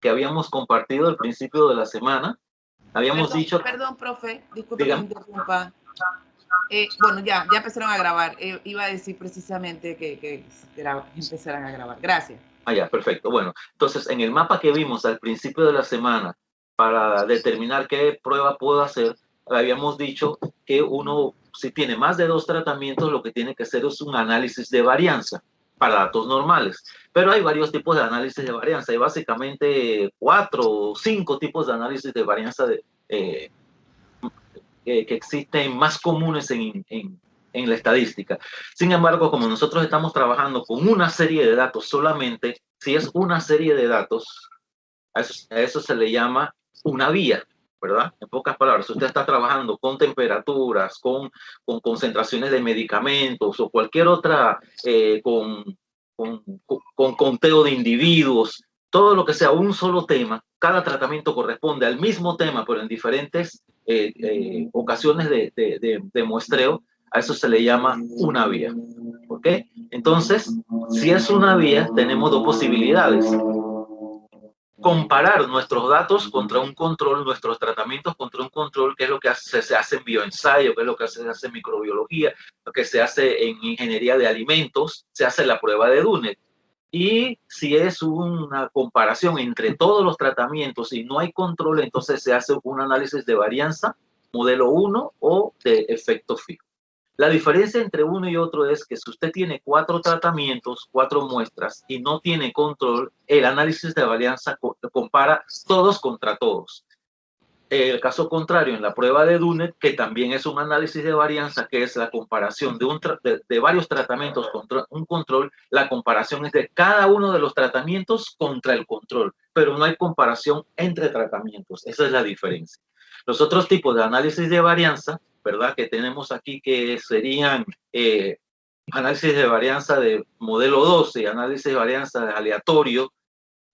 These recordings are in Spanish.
que habíamos compartido al principio de la semana. Habíamos dicho... Perdón, profe, disculpe que me interrumpa. Bueno, ya empezaron a grabar. Iba a decir precisamente que empezaran a grabar. Gracias. Ya, perfecto. Bueno, entonces en el mapa que vimos al principio de la semana para determinar qué prueba puedo hacer, habíamos dicho que uno, si tiene más de 2 tratamientos, lo que tiene que hacer es un análisis de varianza para datos normales. Pero hay varios tipos de análisis de varianza. Hay básicamente 4 o 5 tipos de análisis de varianza que existen más comunes en la estadística. Sin embargo, como nosotros estamos trabajando con una serie de datos solamente, si es una serie de datos, a eso se le llama una vía, ¿verdad? En pocas palabras, si usted está trabajando con temperaturas, con concentraciones de medicamentos o cualquier otra, con conteo de individuos, todo lo que sea un solo tema, cada tratamiento corresponde al mismo tema, pero en diferentes ocasiones de muestreo, a eso se le llama una vía. ¿Ok? Entonces, si es una vía, tenemos 2 posibilidades. Comparar nuestros datos contra un control, nuestros tratamientos contra un control, que es lo que se hace en bioensayo, que es lo que se hace en microbiología, lo que se hace en ingeniería de alimentos, se hace la prueba de Dunet. Y si es una comparación entre todos los tratamientos y no hay control, entonces se hace un análisis de varianza, modelo 1 o de efecto fijo. La diferencia entre uno y otro es que si usted tiene 4 tratamientos, 4 muestras y no tiene control, el análisis de varianza compara todos contra todos. El caso contrario, en la prueba de Dunet, que también es un análisis de varianza, que es la comparación de varios tratamientos contra un control, la comparación es de cada uno de los tratamientos contra el control, pero no hay comparación entre tratamientos. Esa es la diferencia. Los otros tipos de análisis de varianza, ¿verdad?, que tenemos aquí, que serían análisis de varianza de modelo 12, análisis de varianza de aleatorio,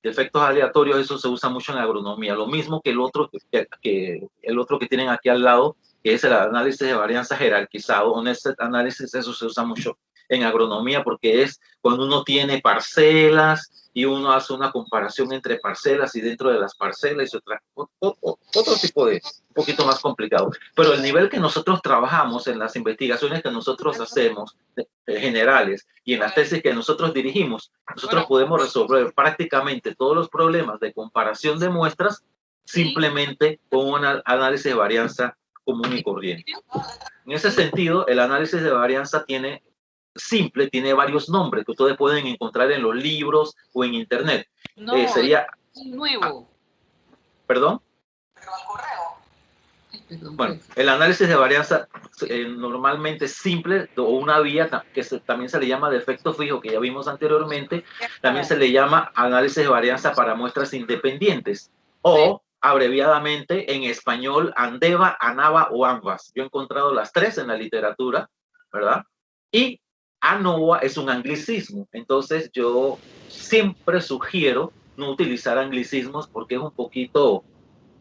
de efectos aleatorios, eso se usa mucho en agronomía. Lo mismo que el otro que tienen aquí al lado, que es el análisis de varianza jerarquizado. En este análisis eso se usa mucho en agronomía porque es cuando uno tiene parcelas y uno hace una comparación entre parcelas y dentro de las parcelas y otro tipo de, un poquito más complicado. Pero el nivel que nosotros trabajamos en las investigaciones que nosotros hacemos, generales, y en las tesis que nosotros dirigimos, nosotros podemos resolver prácticamente todos los problemas de comparación de muestras simplemente con un análisis de varianza común y corriente. En ese sentido, el análisis de varianza tiene varios nombres que ustedes pueden encontrar en los libros o en internet. No, sería nuevo. ¿Perdón? Pero al correo. Bueno, el análisis de varianza normalmente simple o una vía que también se le llama de efecto fijo, que ya vimos anteriormente, también se le llama análisis de varianza para muestras independientes o abreviadamente en español ANDEVA, ANAVA o ANVAS. Yo he encontrado las 3 en la literatura, ¿verdad? Y ANOVA es un anglicismo, entonces yo siempre sugiero no utilizar anglicismos porque es un poquito,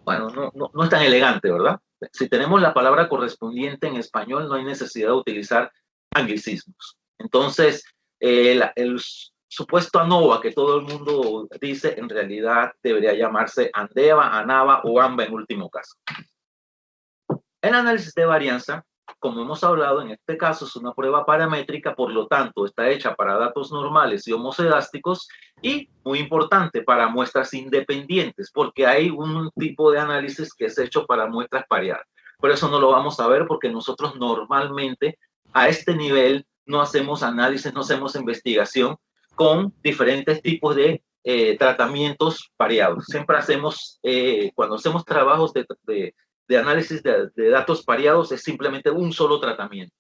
bueno, no es tan elegante, ¿verdad? Si tenemos la palabra correspondiente en español, no hay necesidad de utilizar anglicismos. Entonces, el supuesto ANOVA que todo el mundo dice, en realidad debería llamarse ANDEVA, ANAVA o ANVA en último caso. El análisis de varianza, como hemos hablado, en este caso es una prueba paramétrica, por lo tanto está hecha para datos normales y homocedásticos y, muy importante, para muestras independientes, porque hay un tipo de análisis que es hecho para muestras pareadas. Por eso no lo vamos a ver, porque nosotros normalmente a este nivel no hacemos análisis, no hacemos investigación con diferentes tipos de tratamientos pareados. Siempre hacemos, cuando hacemos trabajos de análisis de datos pareados, es simplemente un solo tratamiento.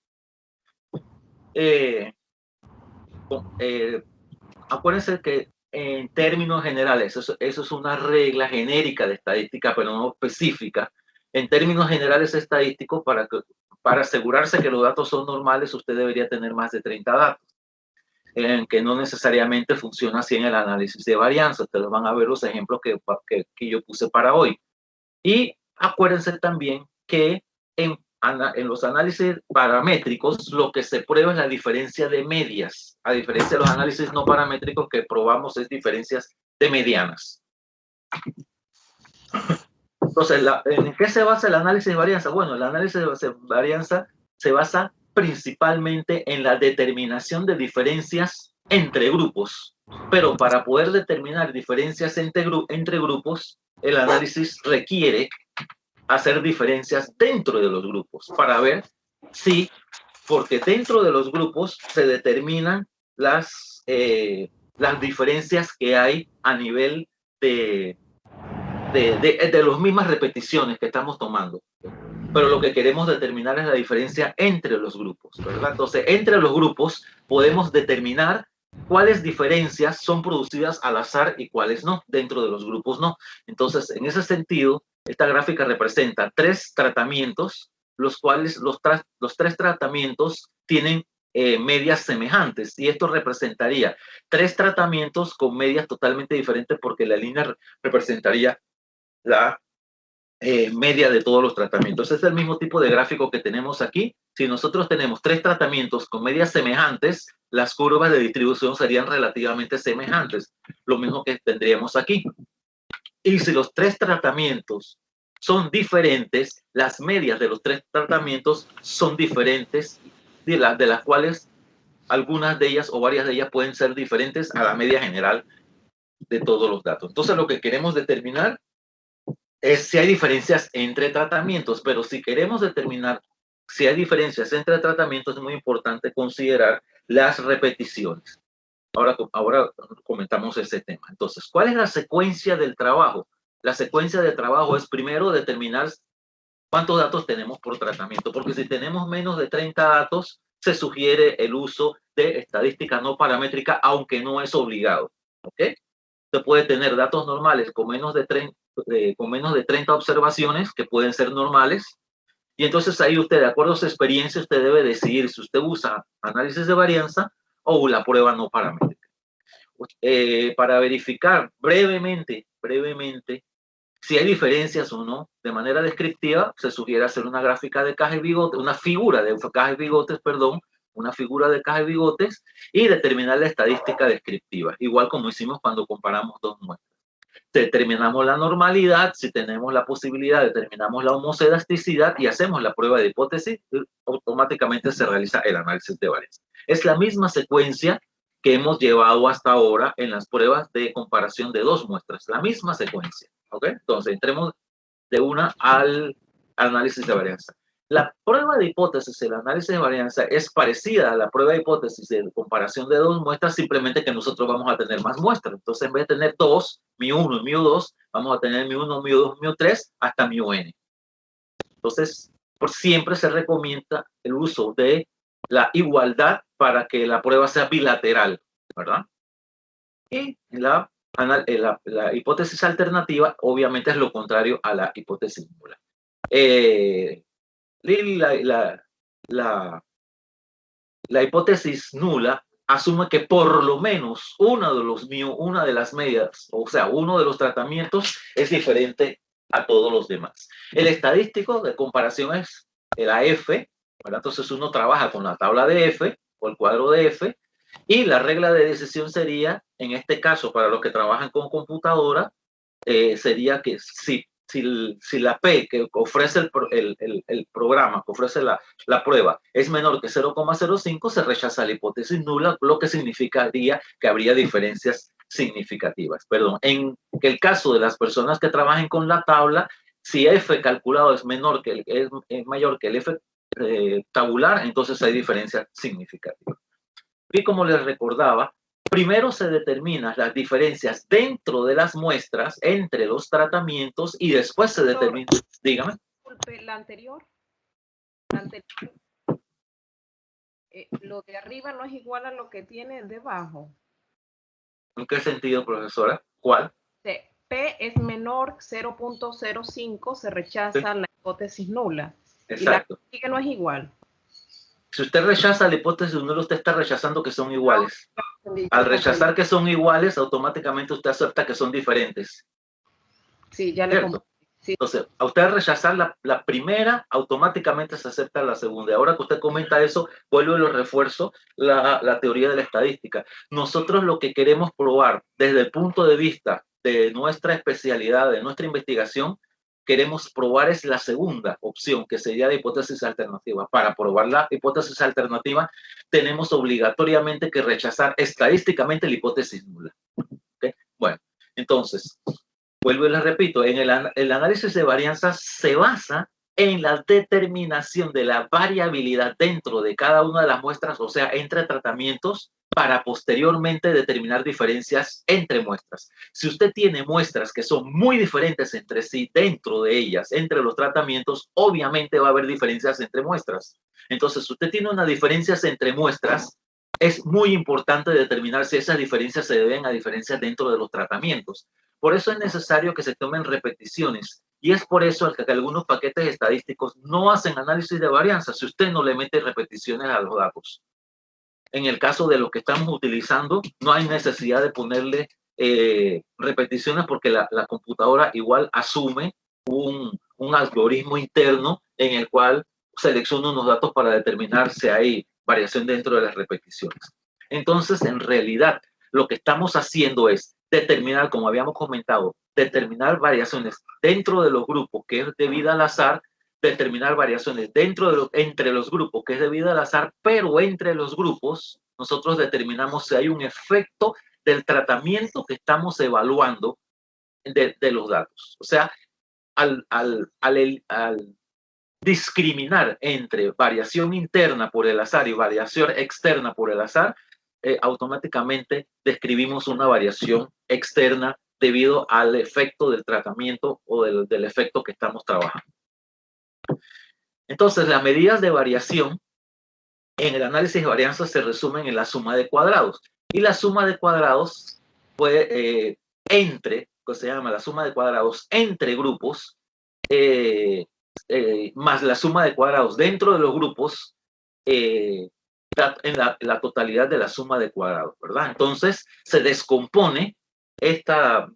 Acuérdense que en términos generales, eso es una regla genérica de estadística, pero no específica. En términos generales estadísticos, para asegurarse que los datos son normales, usted debería tener más de 30 datos, en que no necesariamente funciona así en el análisis de varianza. Ustedes van a ver los ejemplos que yo puse para hoy. Y acuérdense también que en los análisis paramétricos lo que se prueba es la diferencia de medias, a diferencia de los análisis no paramétricos que probamos es diferencias de medianas. Entonces, ¿en qué se basa el análisis de varianza? Bueno, el análisis de varianza se basa principalmente en la determinación de diferencias entre grupos. Pero para poder determinar diferencias entre grupos, el análisis requiere hacer diferencias dentro de los grupos para ver si, porque dentro de los grupos se determinan las diferencias que hay a nivel de las mismas repeticiones que estamos tomando. Pero lo que queremos determinar es la diferencia entre los grupos, ¿verdad? Entonces, entre los grupos podemos determinar cuáles diferencias son producidas al azar y cuáles no, dentro de los grupos no. Entonces, en ese sentido, esta gráfica representa 3 tratamientos, los cuales los 3 tratamientos tienen medias semejantes, y esto representaría 3 tratamientos con medias totalmente diferentes, porque la línea representaría la media de todos los tratamientos. Es el mismo tipo de gráfico que tenemos aquí. Si nosotros tenemos 3 tratamientos con medias semejantes, las curvas de distribución serían relativamente semejantes, lo mismo que tendríamos aquí. Y si los 3 tratamientos son diferentes, las medias de los 3 tratamientos son diferentes, de las cuales algunas de ellas o varias de ellas pueden ser diferentes a la media general de todos los datos. Entonces, lo que queremos determinar es si hay diferencias entre tratamientos, pero si queremos determinar si hay diferencias entre tratamientos, es muy importante considerar las repeticiones. Ahora comentamos ese tema. Entonces, ¿cuál es la secuencia del trabajo? La secuencia de trabajo es primero determinar cuántos datos tenemos por tratamiento, porque si tenemos menos de 30 datos, se sugiere el uso de estadística no paramétrica, aunque no es obligado. ¿Ok? Usted puede tener datos normales con menos de 30 observaciones, que pueden ser normales, y entonces ahí usted, de acuerdo a su experiencia, usted debe decidir si usted usa análisis de varianza o la prueba no paramétrica. Para verificar brevemente si hay diferencias o no, de manera descriptiva, se sugiere hacer una gráfica de caja y bigote, una figura de caja y bigotes, perdón, una figura de caja y bigotes, y determinar la estadística descriptiva, igual como hicimos cuando comparamos 2 muestras. Determinamos la normalidad, si tenemos la posibilidad, determinamos la homocedasticidad y hacemos la prueba de hipótesis, automáticamente se realiza el análisis de varianza. Es la misma secuencia que hemos llevado hasta ahora en las pruebas de comparación de 2 muestras, la misma secuencia. ¿Ok? Entonces, entremos de una al análisis de varianza. La prueba de hipótesis, el análisis de varianza, es parecida a la prueba de hipótesis de comparación de 2 muestras, simplemente que nosotros vamos a tener más muestras. Entonces, en vez de tener 2, μ1 y μ2, vamos a tener μ1, μ2, μ3, hasta μn. Entonces, por siempre se recomienda el uso de la igualdad para que la prueba sea bilateral, ¿verdad? Y la hipótesis alternativa, obviamente, es lo contrario a la hipótesis nula. La hipótesis nula asume que por lo menos una de las medias, o sea, uno de los tratamientos es diferente a todos los demás. El estadístico de comparación es la F, ¿verdad? Entonces uno trabaja con la tabla de F o el cuadro de F, y la regla de decisión sería, en este caso, para los que trabajan con computadora, sería que si la P que ofrece el programa, que ofrece la prueba, es menor que 0,05, se rechaza la hipótesis nula, lo que significaría que habría diferencias significativas. Perdón, en el caso de las personas que trabajen con la tabla, si F calculado es mayor que el F tabular, entonces hay diferencias significativas. Y como les recordaba, primero se determinan las diferencias dentro de las muestras entre los tratamientos y después se determina. Dígame. La anterior. Lo de arriba no es igual a lo que tiene debajo. ¿En qué sentido, profesora? ¿Cuál? P es menor 0.05, se rechaza la hipótesis nula. Exacto. Y que no es igual. Si usted rechaza la hipótesis nula, usted está rechazando que son iguales. Al rechazar que son iguales, automáticamente usted acepta que son diferentes. Sí, ya le compré. Sí. Entonces, a usted rechazar la primera, automáticamente se acepta la segunda. Ahora que usted comenta eso, vuelvo y lo refuerzo, la teoría de la estadística. Nosotros lo que queremos probar desde el punto de vista de nuestra especialidad, de nuestra investigación, queremos probar es la segunda opción, que sería la hipótesis alternativa. Para probar la hipótesis alternativa, tenemos obligatoriamente que rechazar estadísticamente la hipótesis nula. ¿Okay? Bueno, entonces, vuelvo y les repito, el análisis de varianza se basa en la determinación de la variabilidad dentro de cada una de las muestras, o sea, entre tratamientos, para posteriormente determinar diferencias entre muestras. Si usted tiene muestras que son muy diferentes entre sí, dentro de ellas, entre los tratamientos, obviamente va a haber diferencias entre muestras. Entonces, si usted tiene unas diferencias entre muestras, es muy importante determinar si esas diferencias se deben a diferencias dentro de los tratamientos. Por eso es necesario que se tomen repeticiones. Y es por eso que algunos paquetes estadísticos no hacen análisis de varianza si usted no le mete repeticiones a los datos. En el caso de lo que estamos utilizando, no hay necesidad de ponerle repeticiones porque la computadora igual asume un algoritmo interno en el cual selecciona unos datos para determinar si hay variación dentro de las repeticiones. Entonces, en realidad, lo que estamos haciendo es determinar, como habíamos comentado, determinar variaciones dentro de los grupos, que es debido al azar, determinar variaciones entre los grupos, que es debido al azar, pero entre los grupos nosotros determinamos si hay un efecto del tratamiento que estamos evaluando de los datos. O sea, al discriminar entre variación interna por el azar y variación externa por el azar, automáticamente describimos una variación externa debido al efecto del tratamiento o del efecto que estamos trabajando. Entonces, las medidas de variación en el análisis de varianza se resumen en la suma de cuadrados. Y la suma de cuadrados puede, que se llama la suma de cuadrados entre grupos, más la suma de cuadrados dentro de los grupos, en la totalidad de la suma de cuadrados, ¿verdad? Entonces, se descompone la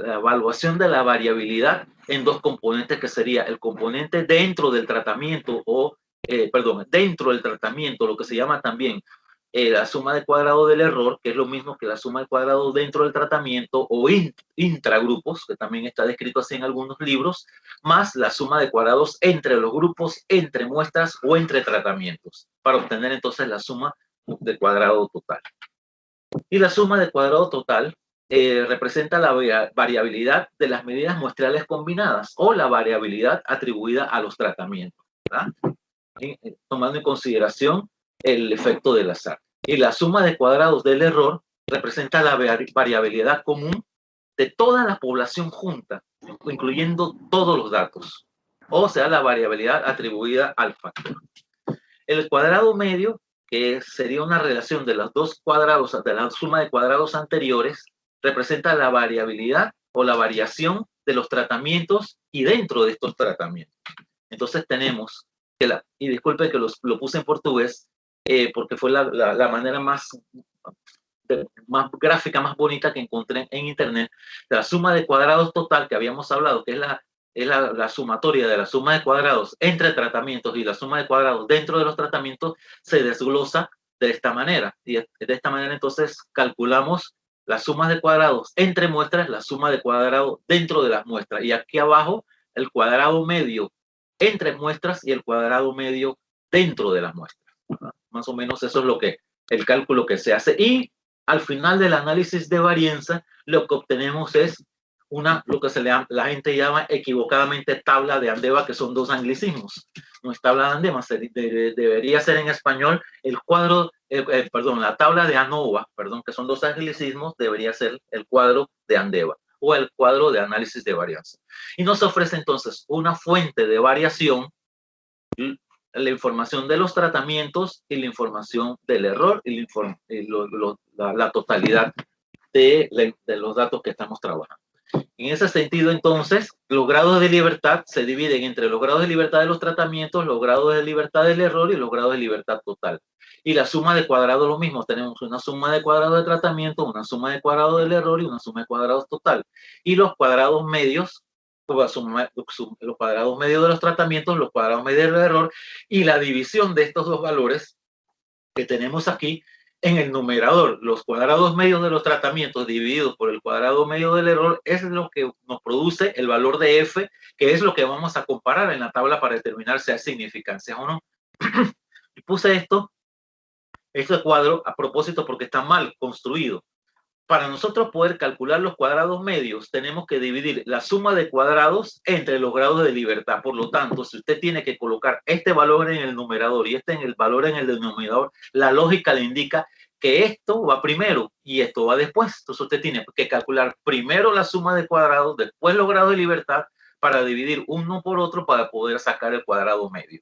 evaluación de la variabilidad en dos componentes, que sería el componente dentro del tratamiento dentro del tratamiento, lo que se llama también la suma de cuadrado del error, que es lo mismo que la suma de cuadrado dentro del tratamiento, o intragrupos, que también está descrito así en algunos libros, más la suma de cuadrados entre los grupos, entre muestras o entre tratamientos, para obtener entonces la suma de cuadrado total. Y la suma de cuadrado total representa la variabilidad de las medidas muestrales combinadas o la variabilidad atribuida a los tratamientos, ¿verdad? Tomando en consideración el efecto del azar. Y la suma de cuadrados del error representa la variabilidad común de toda la población junta, incluyendo todos los datos, o sea, la variabilidad atribuida al factor. El cuadrado medio, que sería una relación de los dos cuadrados, de la suma de cuadrados anteriores, representa la variabilidad o la variación de los tratamientos y dentro de estos tratamientos. Entonces tenemos que y disculpe que lo puse en portugués, porque fue la manera más gráfica, más bonita que encontré en internet. La suma de cuadrados total que habíamos hablado, que es la sumatoria de la suma de cuadrados entre tratamientos y la suma de cuadrados dentro de los tratamientos, se desglosa de esta manera. Y de esta manera entonces calculamos las sumas de cuadrados entre muestras, la suma de cuadrados dentro de las muestras. Y aquí abajo el cuadrado medio entre muestras y el cuadrado medio dentro de las muestras. Más o menos eso es el cálculo que se hace. Y al final del análisis de varianza, lo que obtenemos es lo que la gente llama equivocadamente tabla de Andeva, que son dos anglicismos. No es tabla de Andeva, debería ser en español la tabla de ANOVA, que son dos anglicismos, debería ser el cuadro de Andeva o el cuadro de análisis de varianza. Y nos ofrece entonces una fuente de variación, la información de los tratamientos y la información del error y la totalidad de los datos que estamos trabajando. En ese sentido, entonces, los grados de libertad se dividen entre los grados de libertad de los tratamientos, los grados de libertad del error y los grados de libertad total. Y la suma de cuadrados lo mismo. Tenemos una suma de cuadrados de tratamiento, una suma de cuadrados del error y una suma de cuadrados total. Y los cuadrados medios, los cuadrados medios de los tratamientos, los cuadrados medios del error, y la división de estos dos valores que tenemos aquí en el numerador los cuadrados medios de los tratamientos divididos por el cuadrado medio del error es lo que nos produce el valor de F, que es lo que vamos a comparar en la tabla para determinar si hay significancia o no. Y puse este cuadro a propósito porque está mal construido. Para nosotros poder calcular los cuadrados medios, tenemos que dividir la suma de cuadrados entre los grados de libertad. Por lo tanto, si usted tiene que colocar este valor en el numerador y este en el valor en el denominador, la lógica le indica que esto va primero y esto va después. Entonces usted tiene que calcular primero la suma de cuadrados, después los grados de libertad, para dividir uno por otro para poder sacar el cuadrado medio.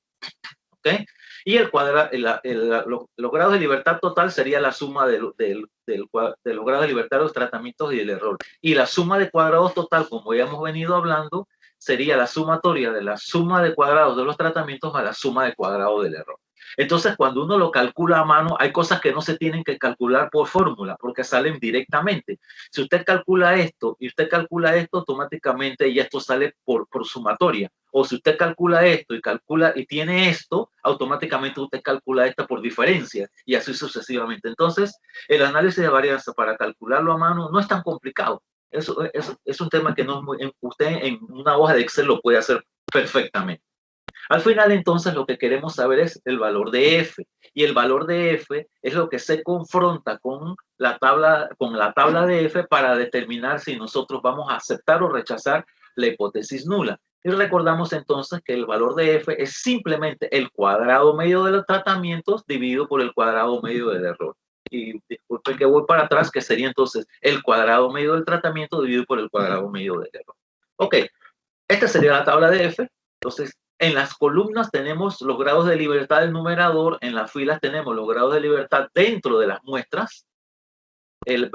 ¿Okay? Y los grados de libertad total sería la suma de los grados de libertad de los tratamientos y del error. Y la suma de cuadrados total, como ya hemos venido hablando, sería la sumatoria de la suma de cuadrados de los tratamientos a la suma de cuadrados del error. Entonces, cuando uno lo calcula a mano, hay cosas que no se tienen que calcular por fórmula, porque salen directamente. Si usted calcula esto y usted calcula esto, automáticamente ya esto sale por sumatoria. O si usted calcula esto y tiene esto, automáticamente usted calcula esta por diferencia y así sucesivamente. Entonces, el análisis de varianza para calcularlo a mano no es tan complicado. Eso es un tema que no es muy, usted en una hoja de Excel lo puede hacer perfectamente. Al final, entonces, lo que queremos saber es el valor de F. Y el valor de F es lo que se confronta con la tabla de F para determinar si nosotros vamos a aceptar o rechazar la hipótesis nula. Y recordamos entonces que el valor de F es simplemente el cuadrado medio de los tratamientos dividido por el cuadrado medio del error. Y disculpen que voy para atrás, que sería entonces el cuadrado medio del tratamiento dividido por el cuadrado medio del error. Ok, esta sería la tabla de F. Entonces, en las columnas tenemos los grados de libertad del numerador, en las filas tenemos los grados de libertad dentro de las muestras. En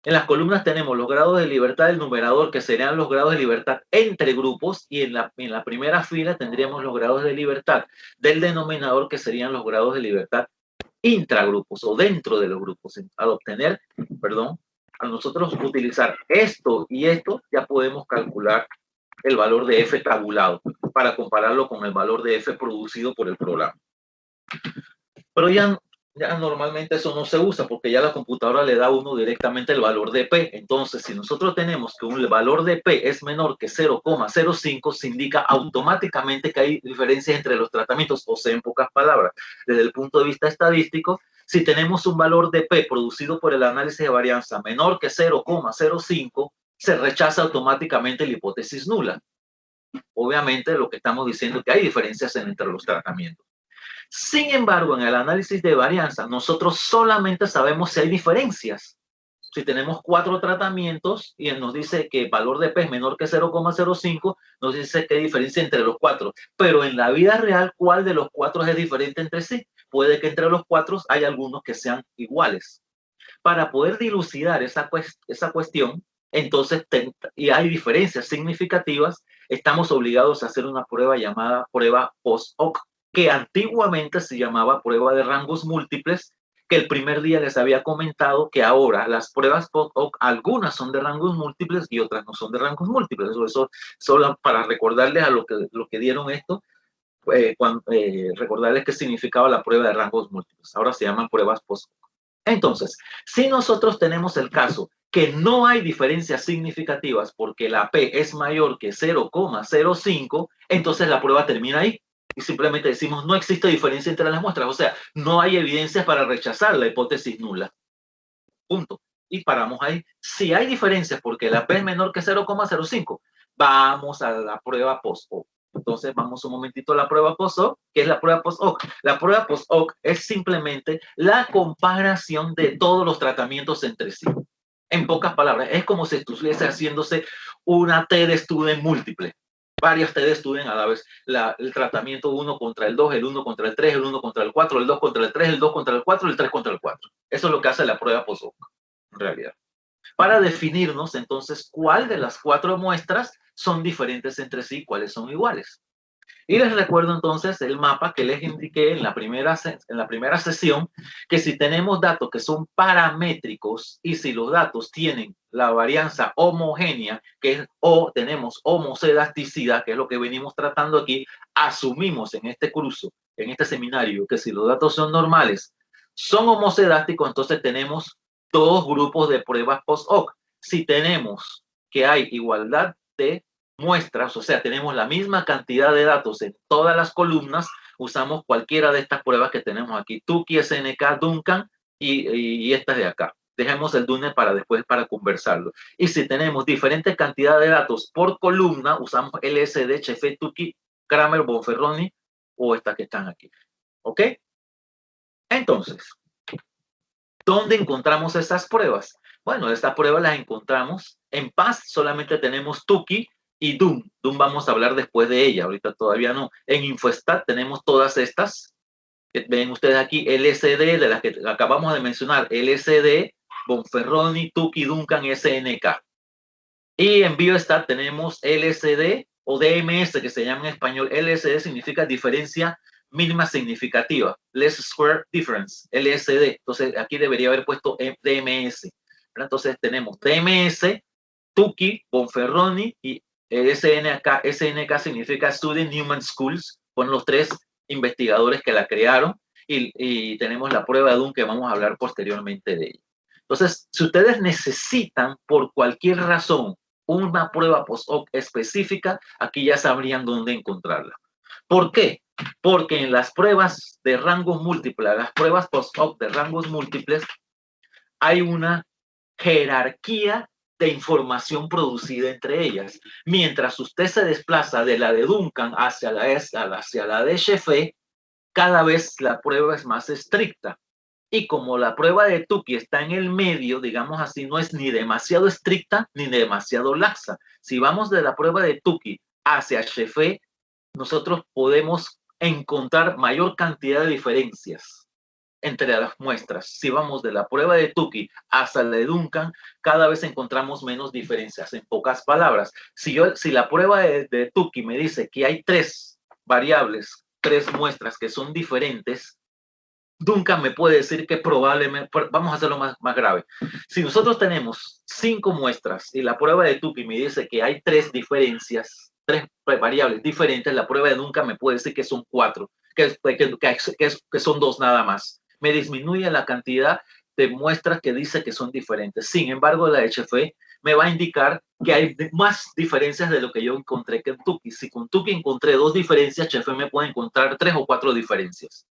las columnas tenemos los grados de libertad del numerador, que serían los grados de libertad entre grupos, y en la primera fila tendríamos los grados de libertad del denominador, que serían los grados de libertad intragrupos o dentro de los grupos. Al nosotros utilizar esto y esto, ya podemos calcular el valor de F tabulado para compararlo con el valor de F producido por el programa. Pero ya normalmente eso no se usa porque ya la computadora le da a uno directamente el valor de P. Entonces, si nosotros tenemos que el valor de P es menor que 0,05, se indica automáticamente que hay diferencias entre los tratamientos, o sea, en pocas palabras, desde el punto de vista estadístico, si tenemos un valor de P producido por el análisis de varianza menor que 0,05, se rechaza automáticamente la hipótesis nula. Obviamente, lo que estamos diciendo es que hay diferencias entre los tratamientos. Sin embargo, en el análisis de varianza, nosotros solamente sabemos si hay diferencias. Si tenemos 4 tratamientos y él nos dice que el valor de P es menor que 0,05, nos dice que hay diferencia entre los 4. Pero en la vida real, ¿cuál de los 4 es diferente entre sí? Puede que entre los 4 hay algunos que sean iguales. Para poder dilucidar esa cuestión, entonces, y hay diferencias significativas, estamos obligados a hacer una prueba llamada prueba post-hoc, que antiguamente se llamaba prueba de rangos múltiples, que el primer día les había comentado que ahora las pruebas post-hoc, algunas son de rangos múltiples y otras no son de rangos múltiples. Eso solo para recordarles a lo que dieron esto, recordarles qué significaba la prueba de rangos múltiples. Ahora se llaman pruebas post-hoc. Entonces, si nosotros tenemos el caso que no hay diferencias significativas porque la P es mayor que 0,05, entonces la prueba termina ahí. Y simplemente decimos, no existe diferencia entre las muestras. O sea, no hay evidencias para rechazar la hipótesis nula. Punto. Y paramos ahí. Si hay diferencias porque la P es menor que 0,05, vamos a la prueba post-hoc. Entonces, vamos un momentito a la prueba post-hoc. ¿Qué es la prueba post-hoc? La prueba post-hoc es simplemente la comparación de todos los tratamientos entre sí. En pocas palabras, es como si estuviese haciéndose una T-de-Student múltiple. Varias T-de-Student a la vez. El tratamiento 1 contra el 2, el 1 contra el 3, el 1 contra el 4, el 2 contra el 3, el 2 contra el 4, el 3 contra el 4. Eso es lo que hace la prueba post-hoc, en realidad. Para definirnos, entonces, cuál de las 4 muestras son diferentes entre sí, cuáles son iguales. Y les recuerdo entonces el mapa que les indiqué en la primera sesión, que si tenemos datos que son paramétricos y si los datos tienen la varianza homogénea, que es o tenemos homocedasticidad, que es lo que venimos tratando aquí, asumimos en este curso en este seminario que si los datos son normales, son homocedásticos, entonces tenemos dos grupos de pruebas post-hoc. Si tenemos que hay igualdad de muestras, o sea, tenemos la misma cantidad de datos en todas las columnas, usamos cualquiera de estas pruebas que tenemos aquí, Tukey, SNK, Duncan y estas de acá. Dejemos el DUNE para después para conversarlo. Y si tenemos diferentes cantidades de datos por columna, usamos LSD, Chefé, Tukey, Kramer, Bonferroni o estas que están aquí. ¿Ok? Entonces, ¿dónde encontramos estas pruebas? Bueno, estas pruebas las encontramos en PASS, solamente tenemos Tukey y DUN. DUN vamos a hablar después de ella, ahorita todavía no. En InfoStat tenemos todas estas. Ven ustedes aquí LSD, de las que acabamos de mencionar, LSD, Bonferroni, Tukey, Duncan, SNK. Y en Biostat tenemos LSD o DMS, que se llama en español. LSD significa diferencia mínima significativa, less square difference, LSD. Entonces aquí debería haber puesto DMS. Entonces tenemos DMS, Tukey, Bonferroni y SNK. SNK significa Student Newman Schools, con los tres investigadores que la crearon, y tenemos la prueba de DUN que vamos a hablar posteriormente de ella. Entonces, si ustedes necesitan por cualquier razón una prueba post-hoc específica, aquí ya sabrían dónde encontrarla. ¿Por qué? Porque en las pruebas de rangos múltiples, las pruebas post-hoc de rangos múltiples, hay una jerarquía de información producida entre ellas. Mientras usted se desplaza de la de Duncan hacia la de Chefé, cada vez la prueba es más estricta. Y como la prueba de Tukey está en el medio, digamos así, no es ni demasiado estricta ni demasiado laxa. Si vamos de la prueba de Tukey hacia Chefé, nosotros podemos encontrar mayor cantidad de diferencias entre las muestras. Si vamos de la prueba de Tukey hasta la de Duncan, cada vez encontramos menos diferencias. En pocas palabras, si la prueba de Tukey me dice que hay 3 variables, 3 muestras que son diferentes, Duncan me puede decir que probablemente, vamos a hacerlo más grave. Si nosotros tenemos 5 muestras y la prueba de Tukey me dice que hay 3 diferencias, 3 variables diferentes, la prueba de Duncan me puede decir que son 4, que son 2 nada más. Me disminuye la cantidad de muestras que dice que son diferentes. Sin embargo, la HFE me va a indicar que hay más diferencias de lo que yo encontré que en Tukey. Si con Tukey encontré 2 diferencias, HFE me puede encontrar 3 o 4 diferencias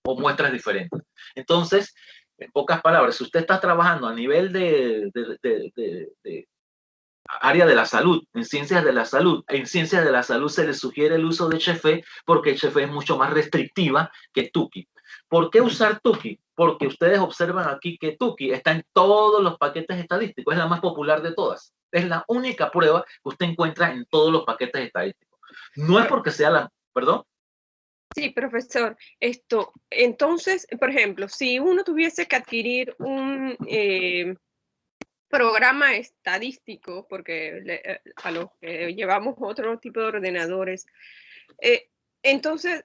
o muestras diferentes. Entonces, en pocas palabras, si usted está trabajando a nivel de área de la salud, en ciencias de la salud se le sugiere el uso de Chefé porque Chefé es mucho más restrictiva que Tukey. ¿Por qué usar Tukey? Porque ustedes observan aquí que Tukey está en todos los paquetes estadísticos, es la más popular de todas. Es la única prueba que usted encuentra en todos los paquetes estadísticos. No es porque sea la... ¿Perdón? Sí, profesor. Entonces, por ejemplo, si uno tuviese que adquirir un programa estadístico, porque a los que llevamos otro tipo de ordenadores, entonces,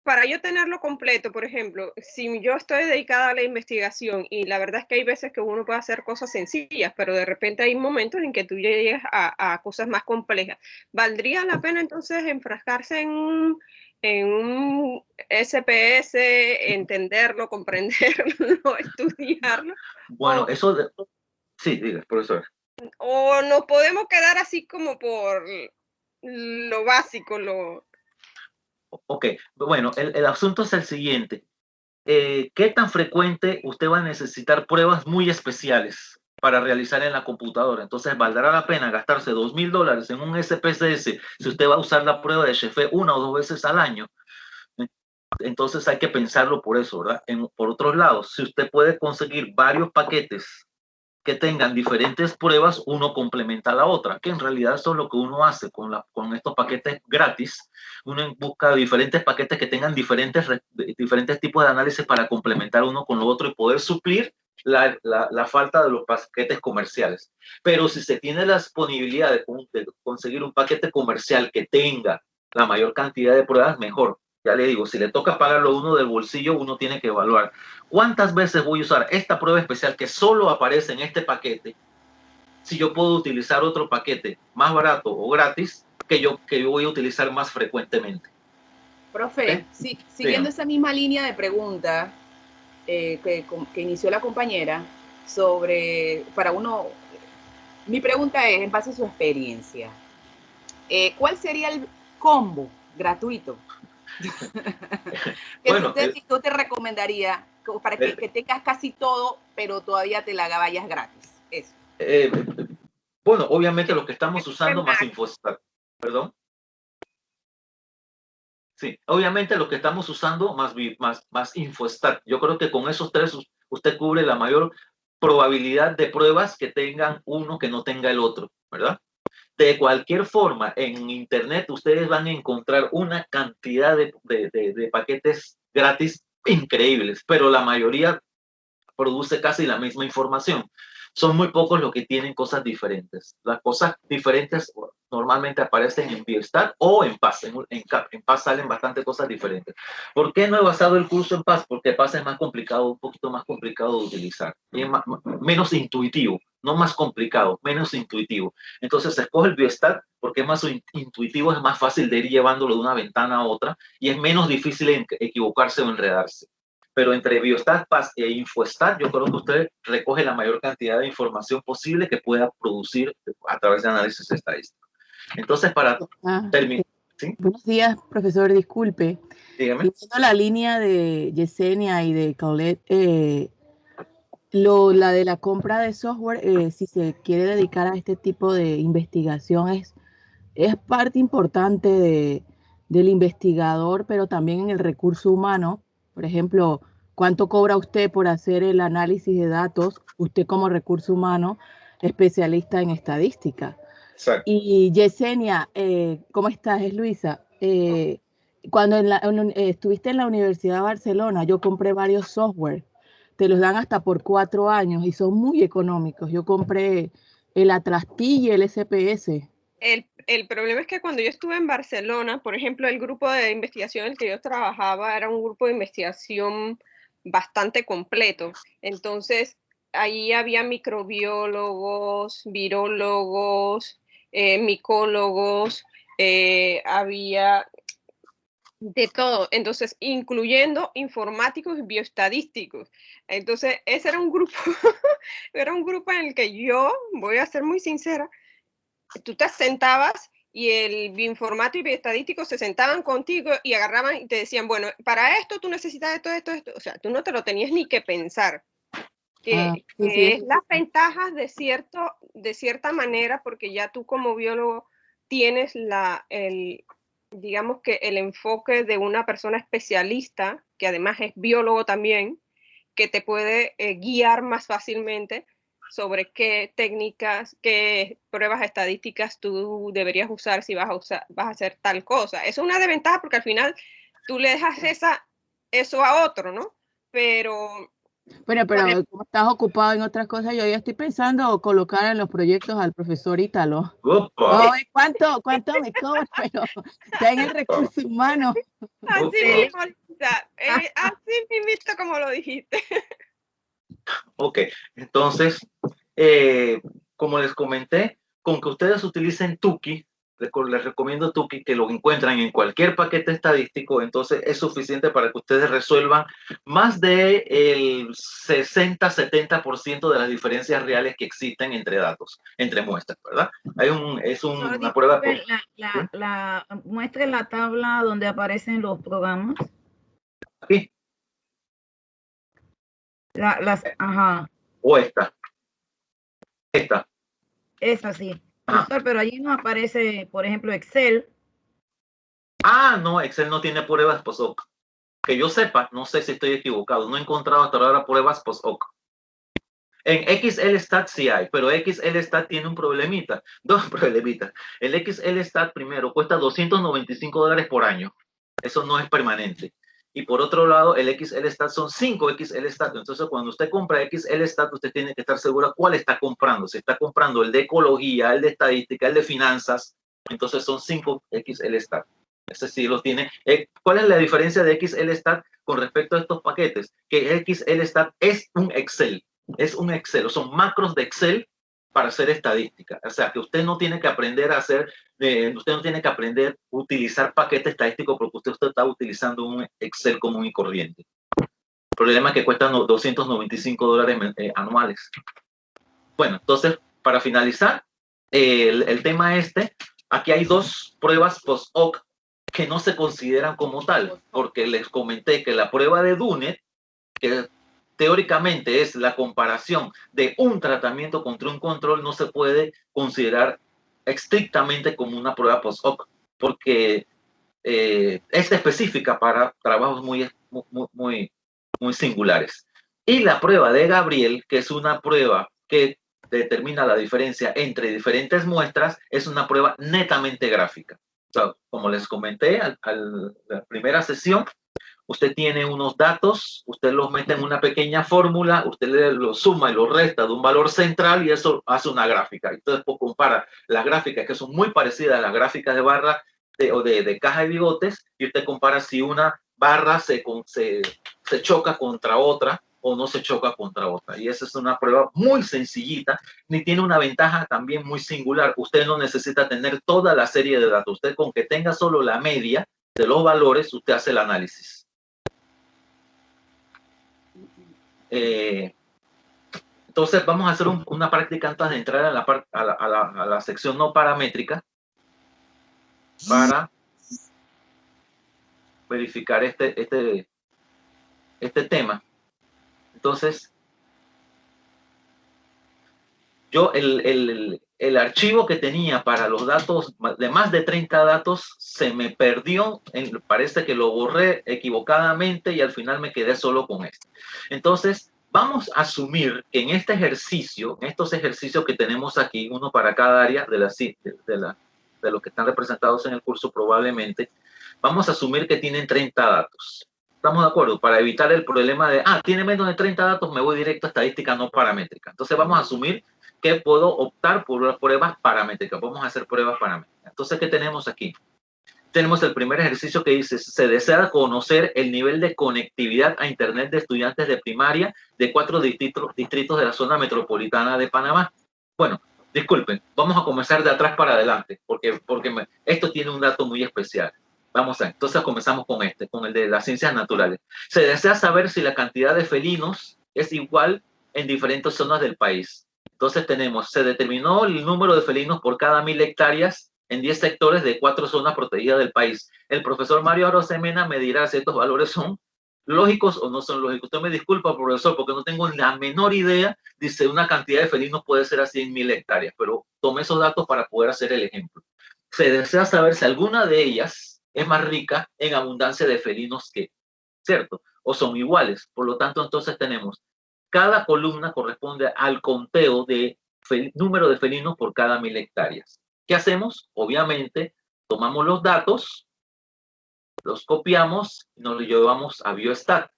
para yo tenerlo completo, por ejemplo, si yo estoy dedicada a la investigación y la verdad es que hay veces que uno puede hacer cosas sencillas, pero de repente hay momentos en que tú llegas a cosas más complejas. ¿Valdría la pena entonces enfrascarse en un SPS, entenderlo, comprenderlo, estudiarlo? Bueno, eso... Sí, diga, profesor. ¿O nos podemos quedar así como por lo básico, Ok, bueno, el asunto es el siguiente. ¿Qué tan frecuente usted va a necesitar pruebas muy especiales para realizar en la computadora? Entonces, ¿valdrá la pena gastarse $2,000 en un SPSS si usted va a usar la prueba de Chefé 1 o 2 veces al año? Entonces hay que pensarlo por eso, ¿verdad? Por otros lados, si usted puede conseguir varios paquetes que tengan diferentes pruebas, uno complementa a la otra, que en realidad eso es lo que uno hace con estos paquetes gratis. Uno busca diferentes paquetes que tengan diferentes tipos de análisis para complementar uno con lo otro y poder suplir la falta de los paquetes comerciales. Pero si se tiene la disponibilidad de conseguir un paquete comercial que tenga la mayor cantidad de pruebas, mejor. Ya le digo, si le toca pagarlo uno del bolsillo, uno tiene que evaluar cuántas veces voy a usar esta prueba especial que solo aparece en este paquete, si yo puedo utilizar otro paquete más barato o gratis que yo voy a utilizar más frecuentemente. Profe, sí, siguiendo esa misma línea de pregunta que inició la compañera sobre, mi pregunta es, en base a su experiencia, ¿cuál sería el combo gratuito que Bueno, usted te recomendaría para que tengas casi todo, pero todavía te la vayas gratis? Eso. Bueno, obviamente lo que estamos usando más InfoStat, perdón. Sí, obviamente lo que estamos usando más InfoStat. Yo creo que con esos tres usted cubre la mayor probabilidad de pruebas que tengan uno que no tenga el otro, ¿verdad? De cualquier forma, en Internet ustedes van a encontrar una cantidad de paquetes gratis increíbles, pero la mayoría produce casi la misma información. Son muy pocos los que tienen cosas diferentes. Las cosas diferentes normalmente aparecen en Biostat o en Paz. En Paz salen bastante cosas diferentes. ¿Por qué no he basado el curso en Paz? Porque Paz es más complicado, un poquito más complicado de utilizar. Y es menos intuitivo, no más complicado, menos intuitivo. Entonces se escoge el Biostat porque es más intuitivo, es más fácil de ir llevándolo de una ventana a otra y es menos difícil equivocarse o enredarse. Pero entre Biostat, Paz e InfoStat, yo creo que usted recoge la mayor cantidad de información posible que pueda producir a través de análisis estadístico. Entonces, para terminar... ¿Sí? Buenos días, profesor, disculpe. Dígame. Siguiendo la línea de Yesenia y de Colette, la de la compra de software, si se quiere dedicar a este tipo de investigación, es parte importante del investigador, pero también en el recurso humano. Por ejemplo, ¿cuánto cobra usted por hacer el análisis de datos? Usted como recurso humano, especialista en estadística. Exacto. Y Yesenia, ¿cómo estás? Es Luisa. Cuando estuviste en la Universidad de Barcelona, yo compré varios software. Te los dan hasta por 4 años y son muy económicos. Yo compré el Atrasti y el SPS. El problema es que cuando yo estuve en Barcelona, por ejemplo, el grupo de investigación en el que yo trabajaba era un grupo de investigación bastante completo. Entonces, ahí había microbiólogos, virólogos, micólogos, había de todo, entonces, incluyendo informáticos y bioestadísticos. Entonces, ese era un grupo, era un grupo en el que yo, voy a ser muy sincera, tú te sentabas y el bioinformático y bioestadístico se sentaban contigo y agarraban y te decían, bueno, para esto tú necesitas esto. O sea, tú no te lo tenías ni que pensar. Que es las ventajas de cierta manera, porque ya tú como biólogo tienes digamos que el enfoque de una persona especialista, que además es biólogo también, que te puede guiar más fácilmente sobre qué técnicas, qué pruebas estadísticas tú deberías usar si vas a hacer tal cosa. Eso es una desventaja porque al final tú le dejas eso a otro, ¿no? Pero... Bueno, pero como estás ocupado en otras cosas, yo ya estoy pensando colocar en los proyectos al profesor Ítalo. Ay, ¿cuánto me cobra? Pero está en el recurso humano. Así mismo, así mismo como lo dijiste. Ok, entonces, como les comenté, con que ustedes utilicen Tukey, les recomiendo Tukey, que lo encuentran en cualquier paquete estadístico, entonces es suficiente para que ustedes resuelvan más del 60-70% de las diferencias reales que existen entre datos, entre muestras, ¿verdad? Una prueba... Muestre la tabla donde aparecen los programas. Aquí. Ajá. O esta. Esta. Esa sí. Profesor, pero allí no aparece, por ejemplo, Excel. Ah, no, Excel no tiene pruebas post-hoc. Que yo sepa, no sé si estoy equivocado, no he encontrado hasta ahora pruebas post-hoc. En XLStat sí hay, pero XLStat tiene un problemita, dos problemitas. El XLStat primero cuesta $295 por año. Eso no es permanente. Y por otro lado, el XLStat son 5 XLStat. Entonces, cuando usted compra XLStat, usted tiene que estar seguro cuál está comprando. Si está comprando el de ecología, el de estadística, el de finanzas, entonces son 5 XLStat. Ese sí lo tiene. ¿Cuál es la diferencia de XLStat con respecto a estos paquetes? Que XLStat es un Excel. Es un Excel, son macros de Excel para hacer estadística. O sea, que usted no tiene que aprender a hacer, usted no tiene que aprender a utilizar paquete estadístico porque usted está utilizando un Excel común y corriente. El problema es que cuestan $295 anuales. Bueno, entonces, para finalizar el tema aquí hay dos pruebas post-hoc que no se consideran como tal, porque les comenté que la prueba de Dunet, que teóricamente es la comparación de un tratamiento contra un control, no se puede considerar estrictamente como una prueba post-hoc, porque es específica para trabajos muy singulares. Y la prueba de Gabriel, que es una prueba que determina la diferencia entre diferentes muestras, es una prueba netamente gráfica. O sea, como les comenté la primera sesión, usted tiene unos datos, usted los mete en una pequeña fórmula, usted lo suma y lo resta de un valor central y eso hace una gráfica. Entonces, pues, compara las gráficas que son muy parecidas a las gráficas de barra o de caja de bigotes, y usted compara si una barra se choca contra otra o no se choca contra otra. Y esa es una prueba muy sencillita, ni tiene una ventaja también muy singular. Usted no necesita tener toda la serie de datos. Usted con que tenga solo la media de los valores, usted hace el análisis. Entonces vamos a hacer una práctica antes de entrar a la sección no paramétrica para verificar este tema. Entonces, yo el archivo que tenía para los datos, de más de 30 datos, se me perdió, parece que lo borré equivocadamente y al final me quedé solo con este. Entonces, vamos a asumir que en este ejercicio, en estos ejercicios que tenemos aquí, uno para cada área de los que están representados en el curso probablemente, vamos a asumir que tienen 30 datos. ¿Estamos de acuerdo? Para evitar el problema de, tiene menos de 30 datos, me voy directo a estadística no paramétrica. Entonces vamos a asumir que puedo optar por pruebas paramétricas. Vamos a hacer pruebas paramétricas. Entonces, ¿qué tenemos aquí? Tenemos el primer ejercicio que dice, se desea conocer el nivel de conectividad a Internet de estudiantes de primaria de 4 distritos de la zona metropolitana de Panamá. Bueno, disculpen, vamos a comenzar de atrás para adelante, porque esto tiene un dato muy especial. Vamos a ver, entonces comenzamos con el de las ciencias naturales. Se desea saber si la cantidad de felinos es igual en diferentes zonas del país. Entonces se determinó el número de felinos por cada 1000 hectáreas en 10 sectores de 4 zonas protegidas del país. El profesor Mario Arosemena me dirá si estos valores son lógicos o no son lógicos. Usted me disculpa, profesor, porque no tengo la menor idea. Dice, una cantidad de felinos puede ser así en 1000 hectáreas, pero tomé esos datos para poder hacer el ejemplo. Se desea saber si alguna de ellas es más rica en abundancia de felinos que, ¿cierto? O son iguales. Por lo tanto, entonces tenemos, cada columna corresponde al conteo de número de felinos por cada 1000 hectáreas. ¿Qué hacemos? Obviamente, tomamos los datos, los copiamos y nos los llevamos a Biostat.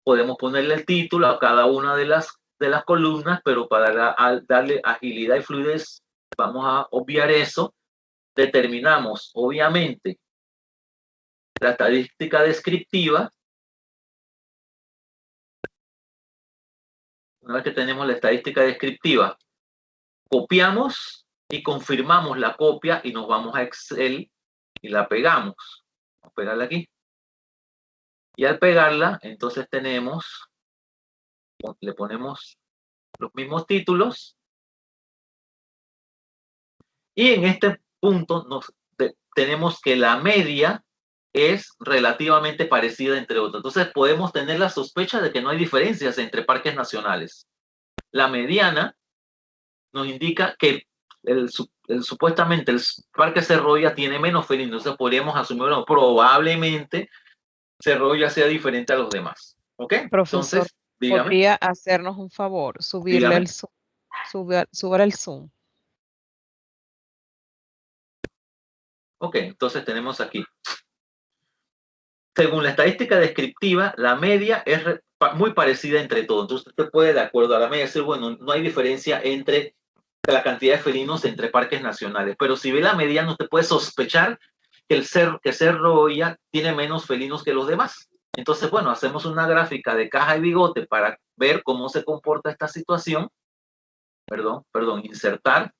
Podemos ponerle el título a cada una de las columnas, pero para darle agilidad y fluidez, vamos a obviar eso. Determinamos, obviamente, la estadística descriptiva. Una vez que tenemos la estadística descriptiva, copiamos y confirmamos la copia y nos vamos a Excel y la pegamos. Vamos a pegarla aquí. Y al pegarla, entonces le ponemos los mismos títulos. Y en este punto tenemos que la media es relativamente parecida entre otros. Entonces podemos tener la sospecha de que no hay diferencias entre parques nacionales. La mediana nos indica que supuestamente el Parque Cerrolla tiene menos felinos. Entonces podríamos asumir, bueno, probablemente Cerrolla sea diferente a los demás. ¿Ok? Profesor, entonces, dígame. ¿Podría hacernos un favor? Subirle Dígame. el zoom. Subir el zoom. Ok, entonces tenemos aquí. Según la estadística descriptiva, la media es muy parecida entre todos. Entonces usted puede, de acuerdo a la media, decir, bueno, no hay diferencia entre la cantidad de felinos entre parques nacionales. Pero si ve la mediana, usted puede sospechar que Cerrolla tiene menos felinos que los demás. Entonces, bueno, hacemos una gráfica de caja y bigote para ver cómo se comporta esta situación. Perdón, insertar.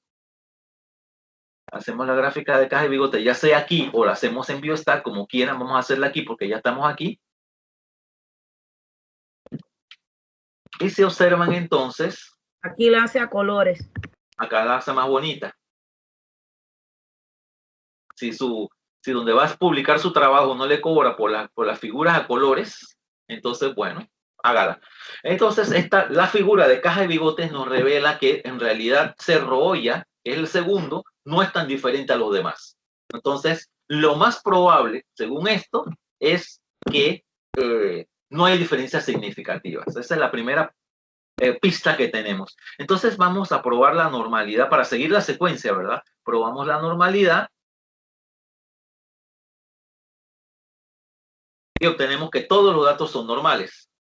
Hacemos la gráfica de caja y bigote, ya sea aquí o la hacemos en Biostat, como quieran, vamos a hacerla aquí porque ya estamos aquí. Y se observan entonces. Aquí la hace a colores. Acá la hace más bonita. Si donde vas a publicar su trabajo no le cobra por las figuras a colores, entonces, bueno, hágala. Entonces, la figura de caja y bigotes nos revela que en realidad Cerro Olla, que es el segundo, no es tan diferente a los demás. Entonces, lo más probable, según esto, es que no hay diferencias significativas. Esa es la primera pista que tenemos. Entonces, vamos a probar la normalidad para seguir la secuencia, ¿verdad? Probamos la normalidad. Y obtenemos que todos los datos son normales,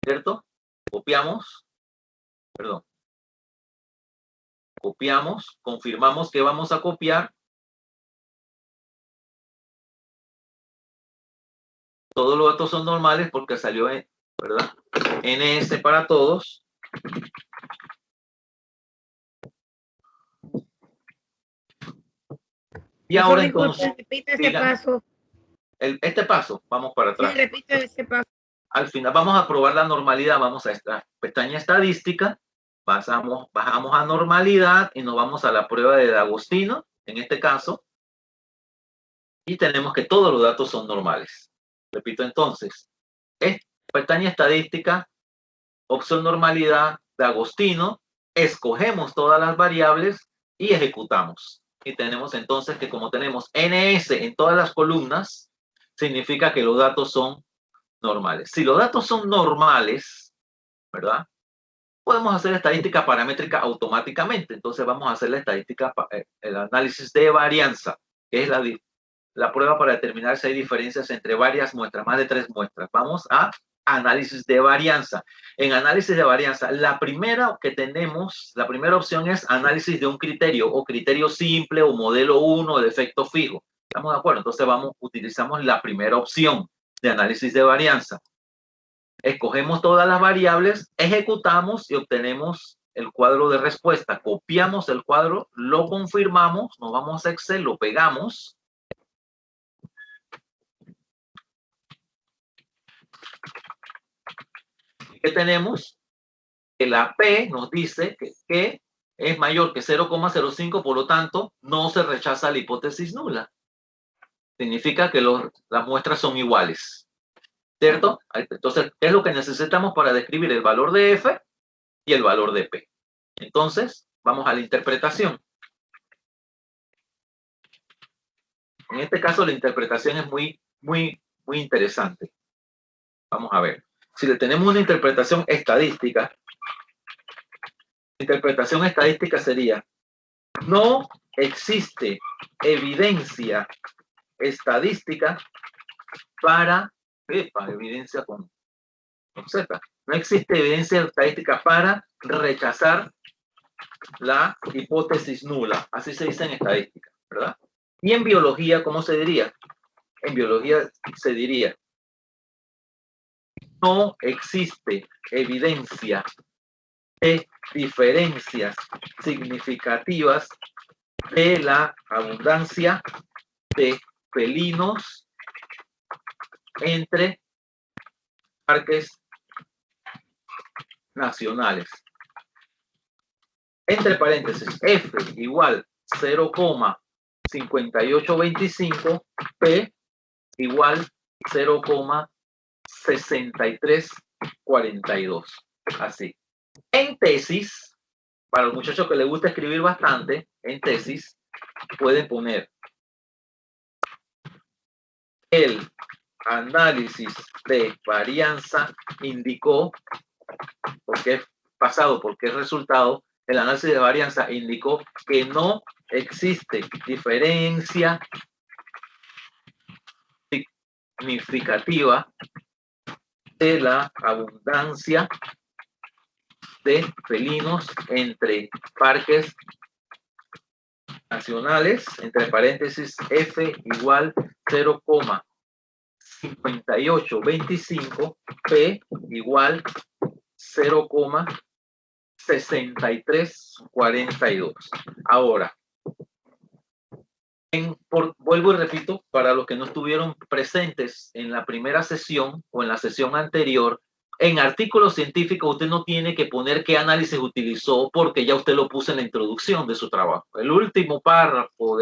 ¿cierto? Copiamos, confirmamos que vamos a copiar. Todos los datos son normales porque salió, ¿verdad? NS para todos. Y ahora entonces, repite ese paso. Este paso, vamos para atrás. Sí, repite ese paso. Al final vamos a probar la normalidad, vamos a esta pestaña estadística, bajamos a normalidad y nos vamos a la prueba de D'Agostino, en este caso, y tenemos que todos los datos son normales. Repito entonces, pestaña estadística, opción normalidad, D'Agostino, escogemos todas las variables y ejecutamos. Y tenemos entonces que como tenemos NS en todas las columnas, significa que los datos son normales. Si los datos son normales, ¿verdad? Podemos hacer estadística paramétrica automáticamente. Entonces vamos a hacer la estadística, el análisis de varianza, que es la prueba para determinar si hay diferencias entre varias muestras, más de 3 muestras. Vamos a análisis de varianza. En análisis de varianza, la primera opción es análisis de un criterio, o criterio simple, o modelo 1, de efecto fijo. ¿Estamos de acuerdo? Entonces utilizamos la primera opción de análisis de varianza. Escogemos todas las variables, ejecutamos y obtenemos el cuadro de respuesta. Copiamos el cuadro, lo confirmamos, nos vamos a Excel, lo pegamos. ¿Qué tenemos? Que la P nos dice que es mayor que 0,05, por lo tanto, no se rechaza la hipótesis nula. Significa que las muestras son iguales, ¿cierto? Entonces, ¿qué es lo que necesitamos para describir el valor de F y el valor de P? Entonces, vamos a la interpretación. En este caso, la interpretación es muy, muy, muy interesante. Vamos a ver. Si le tenemos una interpretación estadística, la interpretación estadística sería: no existe evidencia estadística para evidencia con Z. No existe evidencia estadística para rechazar la hipótesis nula. Así se dice en estadística, ¿verdad? Y en biología, ¿cómo se diría? En biología se diría: no existe evidencia de diferencias significativas de la abundancia de felinos entre parques nacionales. Entre paréntesis, F igual 0,5825, P igual 0,6342. Así. En tesis, para los muchachos que les gusta escribir bastante, en tesis pueden poner: el análisis de varianza indicó, porque es pasado, porque es resultado, el análisis de varianza indicó que no existe diferencia significativa de la abundancia de felinos entre parques nacionales, entre paréntesis, F igual 0,7 5825, P igual 0,6342. Ahora, vuelvo y repito, para los que no estuvieron presentes en la primera sesión o en la sesión anterior, en artículos científicos usted no tiene que poner qué análisis utilizó porque ya usted lo puso en la introducción de su trabajo. El último párrafo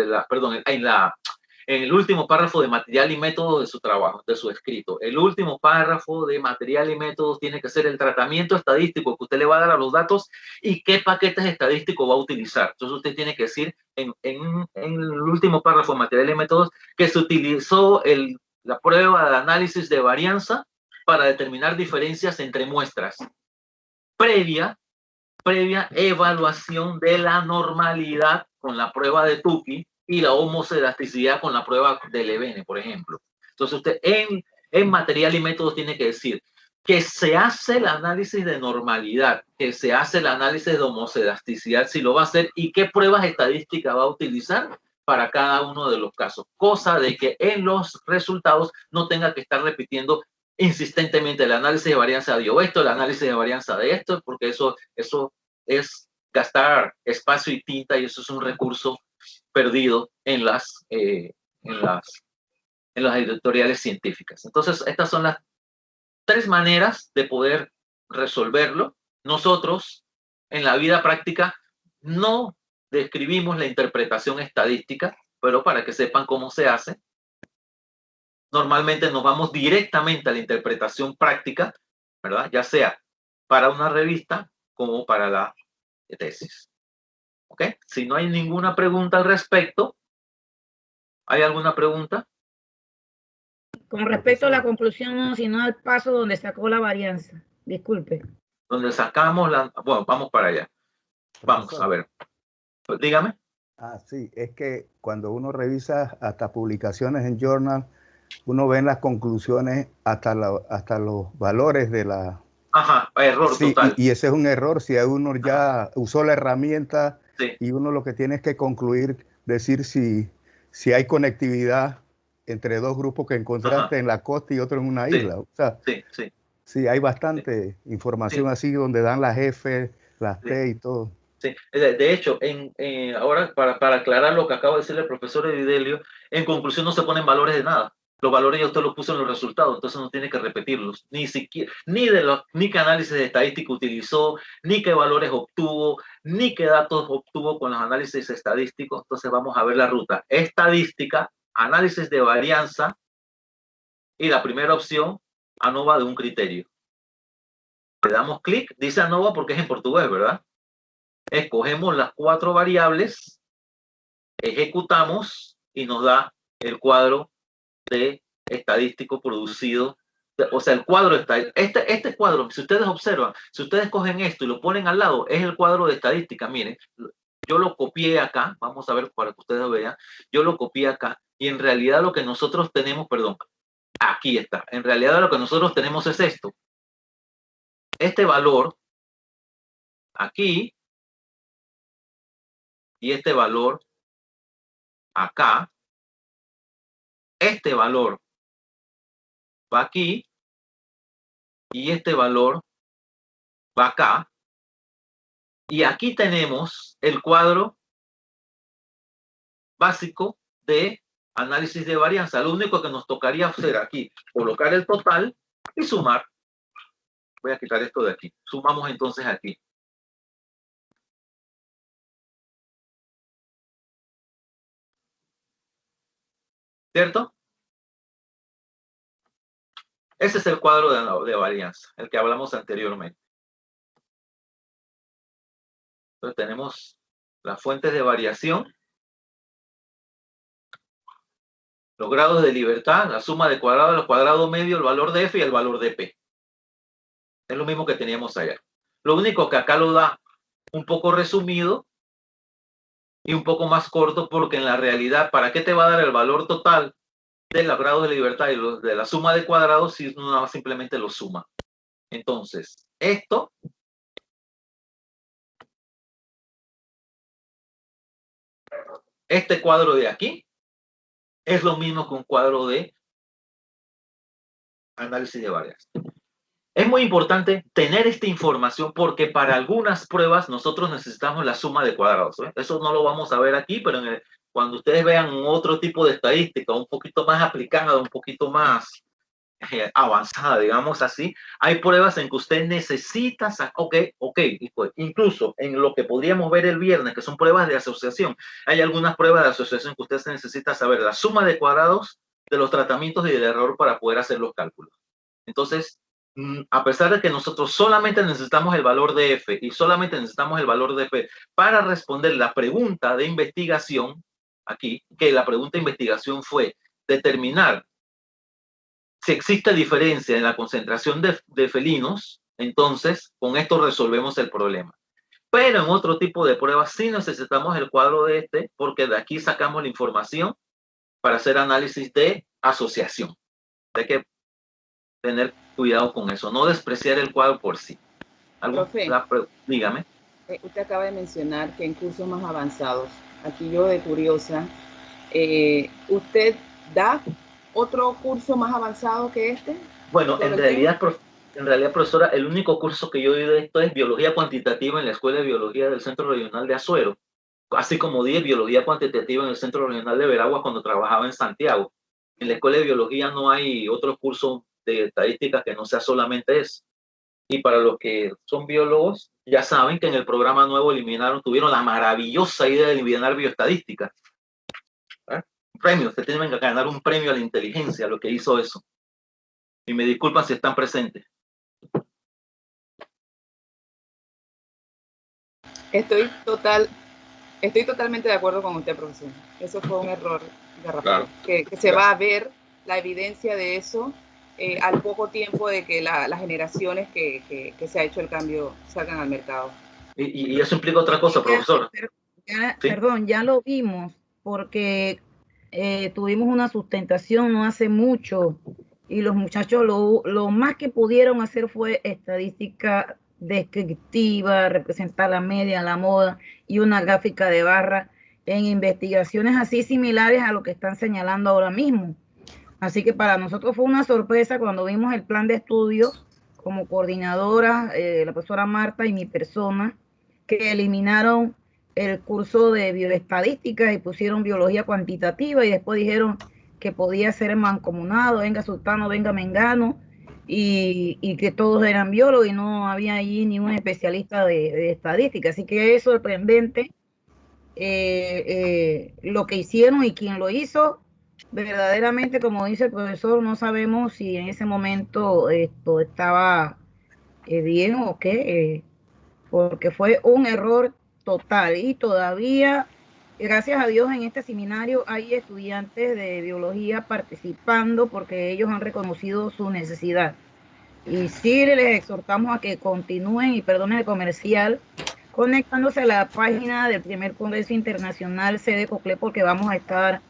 en el último párrafo de material y métodos de su trabajo, de su escrito. El último párrafo de material y métodos tiene que ser el tratamiento estadístico que usted le va a dar a los datos y qué paquetes estadísticos va a utilizar. Entonces usted tiene que decir en el último párrafo de material y métodos que se utilizó la prueba de análisis de varianza para determinar diferencias entre muestras. Previa evaluación de la normalidad con la prueba de Tukey y la homoscedaticidad con la prueba de Levene, por ejemplo. Entonces usted en material y métodos tiene que decir que se hace el análisis de normalidad, que se hace el análisis de homoscedaticidad, si lo va a hacer, y qué pruebas estadísticas va a utilizar para cada uno de los casos. Cosa de que en los resultados no tenga que estar repitiendo insistentemente el análisis de varianza dio esto, el análisis de varianza de esto, porque eso es gastar espacio y tinta y eso es un recurso perdido en las editoriales científicas. Entonces, estas son las 3 maneras de poder resolverlo. Nosotros, en la vida práctica, no describimos la interpretación estadística, pero para que sepan cómo se hace, normalmente nos vamos directamente a la interpretación práctica, ¿verdad? Ya sea para una revista como para la tesis. ¿Ok? Si no hay ninguna pregunta al respecto, ¿hay alguna pregunta? Con respecto a la conclusión, no, sino al paso donde sacó la varianza. Disculpe. Donde sacamos bueno, vamos para allá. Vamos, profesor, a ver. Pues dígame. Sí, es que cuando uno revisa hasta publicaciones en journal, uno ve en las conclusiones hasta los valores de la... Ajá, error total. Y ese es un error. Si uno ya usó la herramienta, sí, y uno lo que tiene es que concluir, decir si hay conectividad entre 2 grupos que encontraste en la costa y otro en una isla. O sea, sí, hay bastante información así donde dan las F, las T y todo. Sí, de hecho, ahora para aclarar lo que acaba de decir el profesor Evidelio, en conclusión no se ponen valores de nada. Los valores ya usted los puso en los resultados, entonces no tiene que repetirlos, ni siquiera, ni qué análisis estadístico utilizó, ni qué valores obtuvo, ni qué datos obtuvo con los análisis estadísticos. Entonces vamos a ver la ruta estadística, análisis de varianza, y la primera opción, ANOVA de un criterio. Le damos clic, dice ANOVA porque es en portugués, ¿verdad? Escogemos las 4 variables, ejecutamos y nos da el cuadro de estadístico producido. O sea, el cuadro está... Este cuadro, si ustedes observan, si ustedes cogen esto y lo ponen al lado, es el cuadro de estadística. Miren, yo lo copié acá, vamos a ver para que ustedes vean, yo lo copié acá y en realidad lo que nosotros tenemos, perdón, aquí está, en realidad lo que nosotros tenemos es esto. Este valor, aquí, y este valor acá, este valor va aquí y este valor va acá. Y aquí tenemos el cuadro básico de análisis de varianza. Lo único que nos tocaría hacer aquí, colocar el total y sumar. Voy a quitar esto de aquí. Sumamos entonces aquí. ¿Cierto? Ese es el cuadro de varianza, el que hablamos anteriormente. Entonces tenemos las fuentes de variación, los grados de libertad, la suma de cuadrado, el cuadrado medio, el valor de F y el valor de P. Es lo mismo que teníamos allá. Lo único que acá lo da un poco resumido y un poco más corto, porque en la realidad, ¿para qué te va a dar el valor total de los grados de libertad y de la suma de cuadrados si uno simplemente lo suma? Entonces, este cuadro de aquí es lo mismo que un cuadro de análisis de varianza. Es muy importante tener esta información porque para algunas pruebas nosotros necesitamos la suma de cuadrados. Eso no lo vamos a ver aquí, pero cuando ustedes vean otro tipo de estadística, un poquito más aplicada, un poquito más avanzada, digamos así, hay pruebas en que usted necesita, incluso en lo que podríamos ver el viernes, que son pruebas de asociación, hay algunas pruebas de asociación que usted necesita saber la suma de cuadrados de los tratamientos y del error para poder hacer los cálculos. Entonces, a pesar de que nosotros solamente necesitamos el valor de F y solamente necesitamos el valor de F para responder la pregunta de investigación, aquí, que la pregunta de investigación fue determinar si existe diferencia en la concentración de felinos, entonces con esto resolvemos el problema. Pero en otro tipo de pruebas sí necesitamos el cuadro de porque de aquí sacamos la información para hacer análisis de asociación. Hay que tener cuidado con eso, no despreciar el cuadro por sí. Profe, dígame. Usted acaba de mencionar que en cursos más avanzados, aquí yo de curiosa, ¿usted da otro curso más avanzado que este? Bueno, en realidad, profesora, el único curso que yo doy de esto es Biología Cuantitativa en la Escuela de Biología del Centro Regional de Azuero, así como di Biología Cuantitativa en el Centro Regional de Veraguas cuando trabajaba en Santiago. En la Escuela de Biología no hay otro curso de estadística que no sea solamente eso. Y para los que son biólogos, ya saben que en el programa nuevo tuvieron la maravillosa idea de eliminar bioestadística. Premio, ustedes tienen que ganar un premio a la inteligencia, lo que hizo eso. Y me disculpan si están presentes. Estoy totalmente de acuerdo con usted, profesor. Eso fue un error garrafal. Claro. Que se va a ver la evidencia de eso al poco tiempo de que las generaciones que se ha hecho el cambio salgan al mercado. Y eso implica otra cosa, profesor. ¿Sí? Perdón, ya lo vimos, porque tuvimos una sustentación no hace mucho y los muchachos lo más que pudieron hacer fue estadística descriptiva, representar la media, la moda y una gráfica de barra en investigaciones así similares a lo que están señalando ahora mismo. Así que para nosotros fue una sorpresa cuando vimos el plan de estudio como coordinadora, la profesora Marta y mi persona, que eliminaron el curso de bioestadística y pusieron biología cuantitativa y después dijeron que podía ser mancomunado, venga sultano, venga mengano, y que todos eran biólogos y no había allí ni un especialista de estadística. Así que es sorprendente lo que hicieron y quién lo hizo. Verdaderamente, como dice el profesor, no sabemos si en ese momento esto estaba bien o qué, porque fue un error total y todavía, gracias a Dios, en este seminario hay estudiantes de biología participando porque ellos han reconocido su necesidad. Y sí les exhortamos a que continúen, y perdonen el comercial, conectándose a la página del primer Congreso Internacional Sede COCLE, porque vamos a estar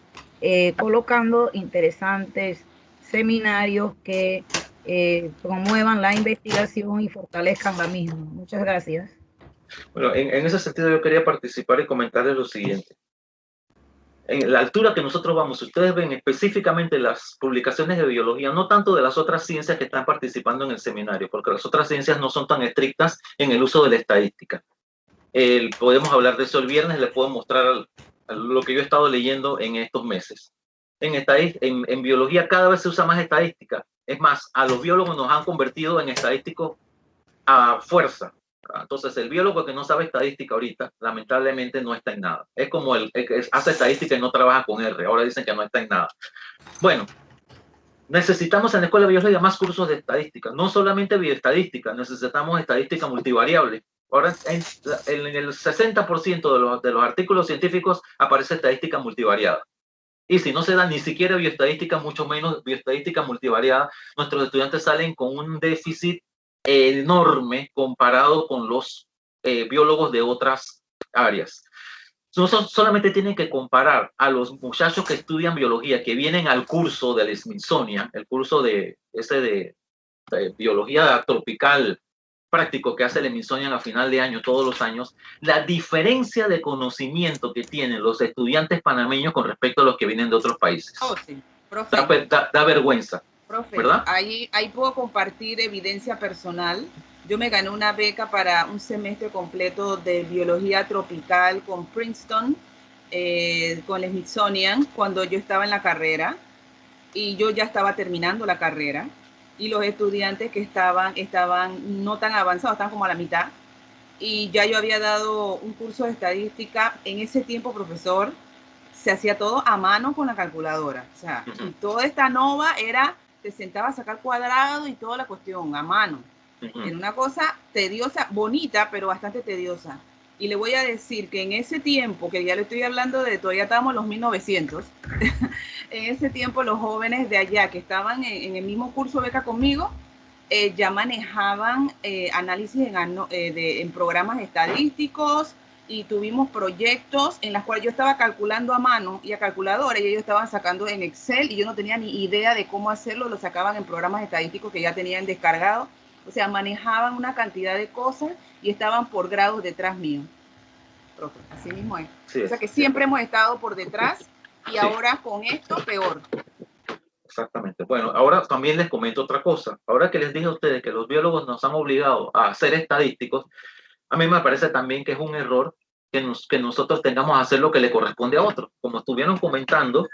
colocando interesantes seminarios que promuevan la investigación y fortalezcan la misma. Muchas gracias. Bueno, en ese sentido yo quería participar y comentarles lo siguiente. En la altura que nosotros vamos, ustedes ven específicamente las publicaciones de biología, no tanto de las otras ciencias que están participando en el seminario, porque las otras ciencias no son tan estrictas en el uso de la estadística. Podemos hablar de eso el viernes, les puedo mostrar lo que yo he estado leyendo en estos meses. En biología cada vez se usa más estadística. Es más, a los biólogos nos han convertido en estadísticos a fuerza. Entonces, el biólogo que no sabe estadística ahorita, lamentablemente no está en nada. Es como el que hace estadística y no trabaja con R. Ahora dicen que no está en nada. Bueno, necesitamos en la escuela de biología más cursos de estadística. No solamente bioestadística, necesitamos estadística multivariable. Ahora, en el 60% de los artículos científicos aparece estadística multivariada. Y si no se da ni siquiera bioestadística, mucho menos bioestadística multivariada, nuestros estudiantes salen con un déficit enorme comparado con los biólogos de otras áreas. No solamente tienen que comparar a los muchachos que estudian biología, que vienen al curso del Smithsonian, el curso de biología tropical práctico que hace el Smithsonian a final de año, todos los años, la diferencia de conocimiento que tienen los estudiantes panameños con respecto a los que vienen de otros países. Oh, sí. Da vergüenza. Profe, ¿verdad? ahí puedo compartir evidencia personal. Yo me gané una beca para un semestre completo de biología tropical con Princeton, con el Smithsonian, cuando yo estaba en la carrera, y yo ya estaba terminando la carrera, y los estudiantes que estaban no tan avanzados, estaban como a la mitad, y ya yo había dado un curso de estadística. En ese tiempo, profesor, se hacía todo a mano con la calculadora. O sea, y toda esta nova era, te sentabas a sacar cuadrado y toda la cuestión, a mano. Era una cosa tediosa, bonita, pero bastante tediosa. Y le voy a decir que en ese tiempo, que ya le estoy hablando de, todavía estábamos en los 1900, en ese tiempo los jóvenes de allá que estaban en el mismo curso de beca conmigo, ya manejaban análisis en programas estadísticos, y tuvimos proyectos en los cuales yo estaba calculando a mano y a calculadora, y ellos estaban sacando en Excel, y yo no tenía ni idea de cómo hacerlo, lo sacaban en programas estadísticos que ya tenían descargados. O sea, manejaban una cantidad de cosas y estaban por grados detrás mío. Profe, así mismo es. Sí, o sea que siempre hemos estado por detrás, y ahora con esto peor. Exactamente. Bueno, ahora también les comento otra cosa. Ahora que les dije a ustedes que los biólogos nos han obligado a ser estadísticos, a mí me parece también que es un error que nosotros tengamos a hacer lo que le corresponde a otros. Como estuvieron comentando,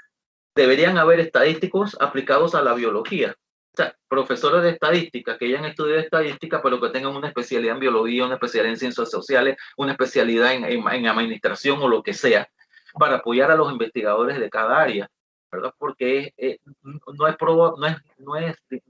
deberían haber estadísticos aplicados a la biología. O sea, profesores de estadística que hayan estudiado estadística, pero que tengan una especialidad en biología, una especialidad en ciencias sociales, una especialidad en administración o lo que sea, para apoyar a los investigadores de cada área, ¿verdad? Porque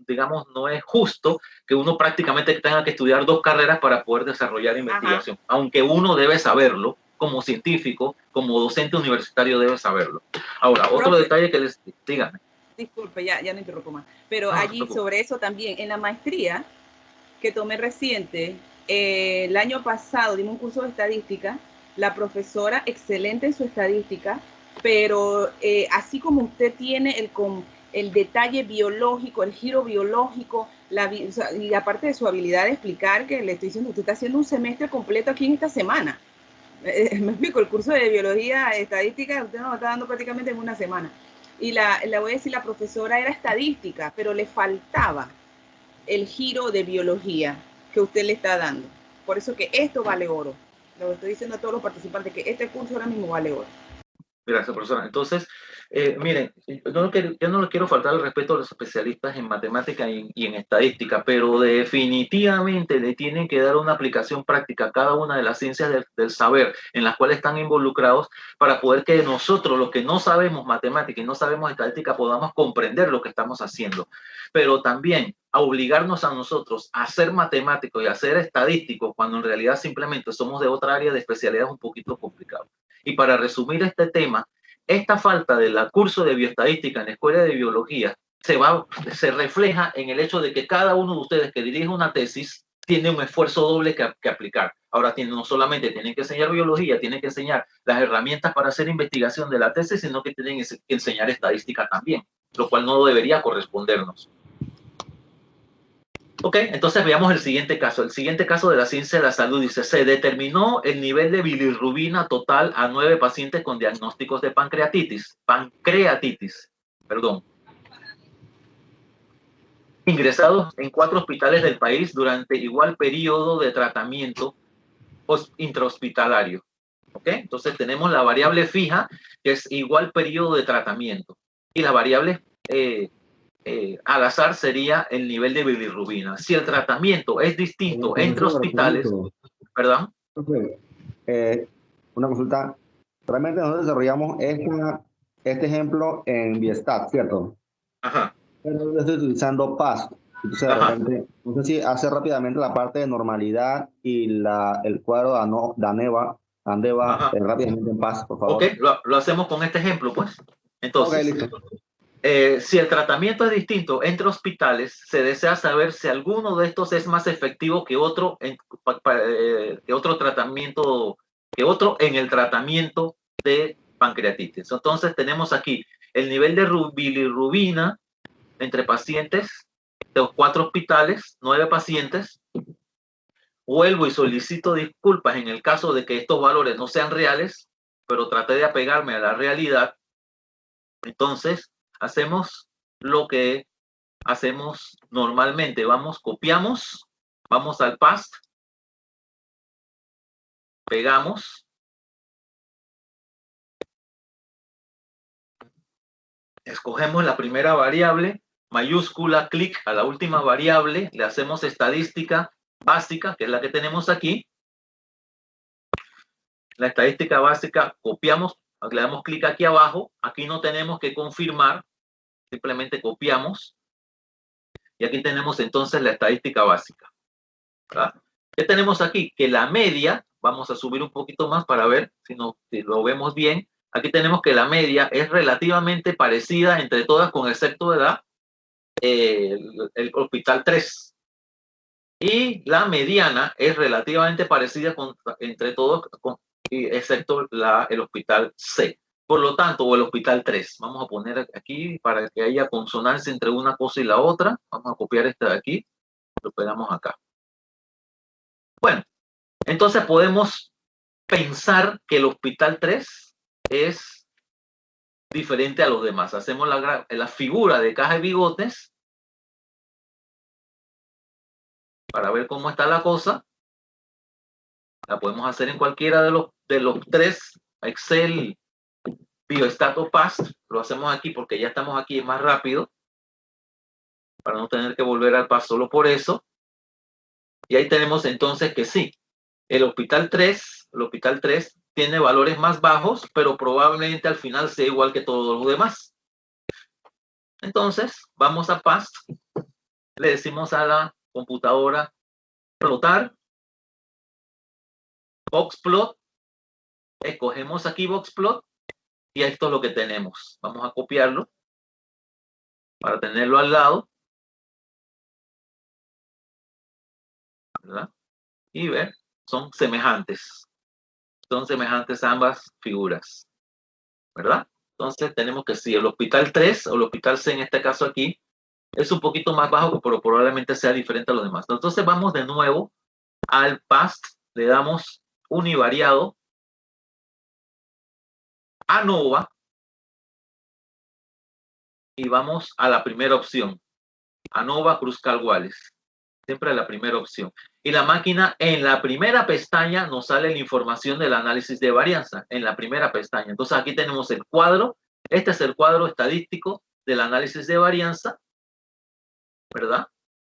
digamos, no es justo que uno prácticamente tenga que estudiar 2 carreras para poder desarrollar investigación, aunque uno debe saberlo, como científico, como docente universitario debe saberlo. Ahora, otro detalle que les... Díganme. Disculpe, ya no interrumpo más. Pero allí sobre eso también, en la maestría que tomé reciente, el año pasado dimos un curso de estadística, la profesora excelente en su estadística, pero así como usted tiene el detalle biológico, el giro biológico, o sea, y aparte de su habilidad de explicar, que le estoy diciendo, usted está haciendo un semestre completo aquí en esta semana. Me explico, el curso de biología estadística usted nos lo está dando prácticamente en una semana. Y le voy a decir, la profesora era estadística, pero le faltaba el giro de biología que usted le está dando. Por eso que esto vale oro. Lo estoy diciendo a todos los participantes, que este curso ahora mismo vale oro. Gracias, profesora. Entonces, miren, yo no le quiero faltar el respeto a los especialistas en matemática y en estadística, pero definitivamente le tienen que dar una aplicación práctica a cada una de las ciencias del saber en las cuales están involucrados, para poder que nosotros, los que no sabemos matemática y no sabemos estadística, podamos comprender lo que estamos haciendo. Pero también a obligarnos a nosotros a ser matemáticos y a ser estadísticos, cuando en realidad simplemente somos de otra área de especialidad, es un poquito complicado. Y para resumir este tema, esta falta del curso de bioestadística en la escuela de biología se refleja en el hecho de que cada uno de ustedes que dirige una tesis tiene un esfuerzo doble que aplicar. Ahora no solamente tienen que enseñar biología, tienen que enseñar las herramientas para hacer investigación de la tesis, sino que tienen que enseñar estadística también, lo cual no debería correspondernos. Ok, entonces veamos el siguiente caso. El siguiente caso de la ciencia de la salud dice: se determinó el nivel de bilirrubina total a 9 pacientes con diagnósticos de pancreatitis, ingresados en 4 hospitales del país durante igual periodo de tratamiento intrahospitalario. Ok, entonces tenemos la variable fija, que es igual periodo de tratamiento, y la variable al azar sería el nivel de bilirrubina. Si el tratamiento es distinto entre hospitales, ¿perdón? Una consulta. Realmente nosotros desarrollamos este ejemplo en Biestat, ¿cierto? Ajá. Pero yo estoy utilizando PAS. Entonces, de repente, no sé si hace rápidamente la parte de normalidad y el cuadro de Andeva rápidamente en PAS, por favor. Ok, lo hacemos con este ejemplo, pues. Entonces, okay, listo. Si el tratamiento es distinto entre hospitales, se desea saber si alguno de estos es más efectivo que otro en el tratamiento de pancreatitis. Entonces tenemos aquí el nivel de bilirrubina entre pacientes de los 4 hospitales, 9 pacientes. Vuelvo y solicito disculpas en el caso de que estos valores no sean reales, pero traté de apegarme a la realidad. Entonces hacemos lo que hacemos normalmente? Copiamos, vamos al past, pegamos, escogemos la primera variable, mayúscula, clic a la última variable, le hacemos estadística básica, que es la que tenemos aquí. La estadística básica, copiamos, le damos clic aquí abajo, aquí no tenemos que confirmar, simplemente copiamos. Y aquí tenemos entonces la estadística básica, ¿verdad? ¿Qué tenemos aquí? Que la media, vamos a subir un poquito más para ver si lo vemos bien. Aquí tenemos que la media es relativamente parecida entre todas, con excepto de el hospital 3. Y la mediana es relativamente parecida entre todos, excepto el hospital C. Por lo tanto, o el hospital 3. Vamos a poner aquí para que haya consonancia entre una cosa y la otra. Vamos a copiar este de aquí. Lo pegamos acá. Bueno, entonces podemos pensar que el hospital 3 es diferente a los demás. Hacemos la figura de caja de bigotes para ver cómo está la cosa. La podemos hacer en cualquiera de los 3, Excel, Biostat o Past. Lo hacemos aquí porque ya estamos aquí, es más rápido, para no tener que volver al Past solo por eso. Y ahí tenemos entonces que sí, el hospital 3 tiene valores más bajos, pero probablemente al final sea igual que todos los demás. Entonces, vamos a Past, le decimos a la computadora plotar, boxplot, escogemos aquí boxplot, y esto es lo que tenemos. Vamos a copiarlo para tenerlo al lado, ¿verdad? Y ver, son semejantes ambas figuras, ¿verdad? Entonces tenemos que si el hospital 3 o el hospital C en este caso aquí es un poquito más bajo, pero probablemente sea diferente a los demás. Entonces vamos de nuevo al past, le damos univariado, ANOVA, y vamos a la primera opción, ANOVA Kruskal-Wallis, siempre la primera opción. Y la máquina en la primera pestaña nos sale la información del análisis de varianza, en la primera pestaña. Entonces aquí tenemos el cuadro, este es el cuadro estadístico del análisis de varianza, ¿verdad?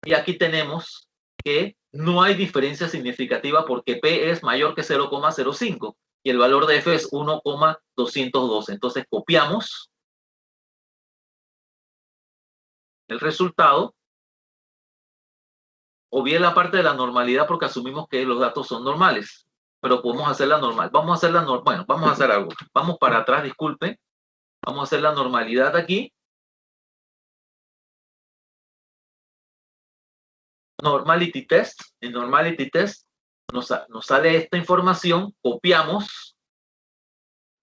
Y aquí tenemos que no hay diferencia significativa porque P es mayor que 0,05 y el valor de F es 1,212. Entonces copiamos el resultado, o bien la parte de la normalidad porque asumimos que los datos son normales, pero podemos hacerla normal. Vamos a hacerla normal. Bueno, vamos a hacer algo. Vamos para atrás, disculpe. Vamos a hacer la normalidad aquí. Normality test. En Normality test nos sale esta información, copiamos